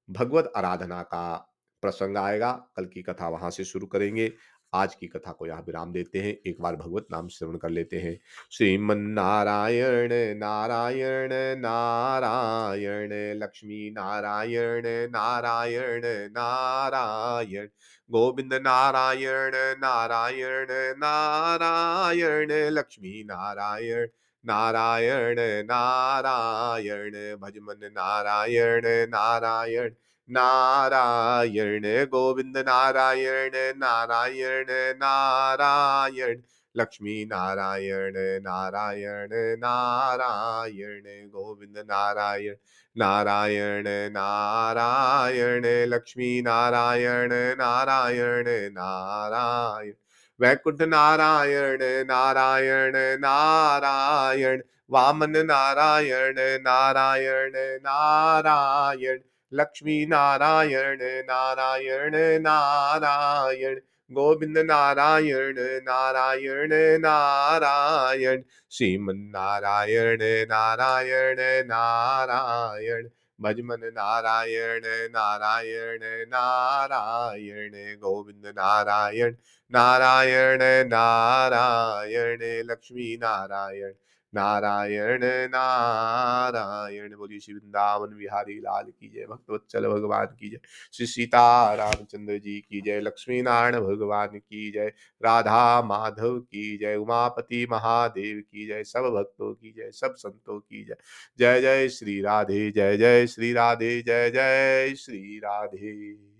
भगवत आराधना का प्रसंग आएगा। कल की कथा वहां से शुरू करेंगे। आज की कथा को यहाँ विराम देते हैं। एक बार भगवत नाम श्रवण कर लेते हैं। श्रीमन्नारायण नारायण नारायण, लक्ष्मी नारायण नारायण नारायण, गोविंद नारायण नारायण नारायण, लक्ष्मी नारायण नारायण नारायण, भजमन नारायण नारायण नारायण, गोविंद नारायण नारायण नारायण, लक्ष्मी नारायण नारायण नारायण, गोविंद नारायण नारायण नारायण, लक्ष्मी नारायण नारायण नारायण, वैकुंठ नारायण नारायण नारायण, वामन नारायण नारायण नारायण, लक्ष्मी नारायण नारायण नारायण, गोविंद नारायण नारायण नारायण, श्रीमन नारायण नारायण नारायण, भजमन नारायण नारायण नारायण, गोविंद नारायण नारायण नारायण, लक्ष्मी नारायण नारायण नारायण। बोलिए श्री वृंदावन बिहारी लाल की जय, भक्तवत्सल भगवान की जय, श्री सीता रामचंद्र जी की जय, लक्ष्मी नारायण भगवान की जय, राधा माधव की जय, उमापति महादेव की जय, सब भक्तों की जय, सब संतों की जय। जय जय श्री राधे, जय जय श्री राधे, जय जय श्री राधे।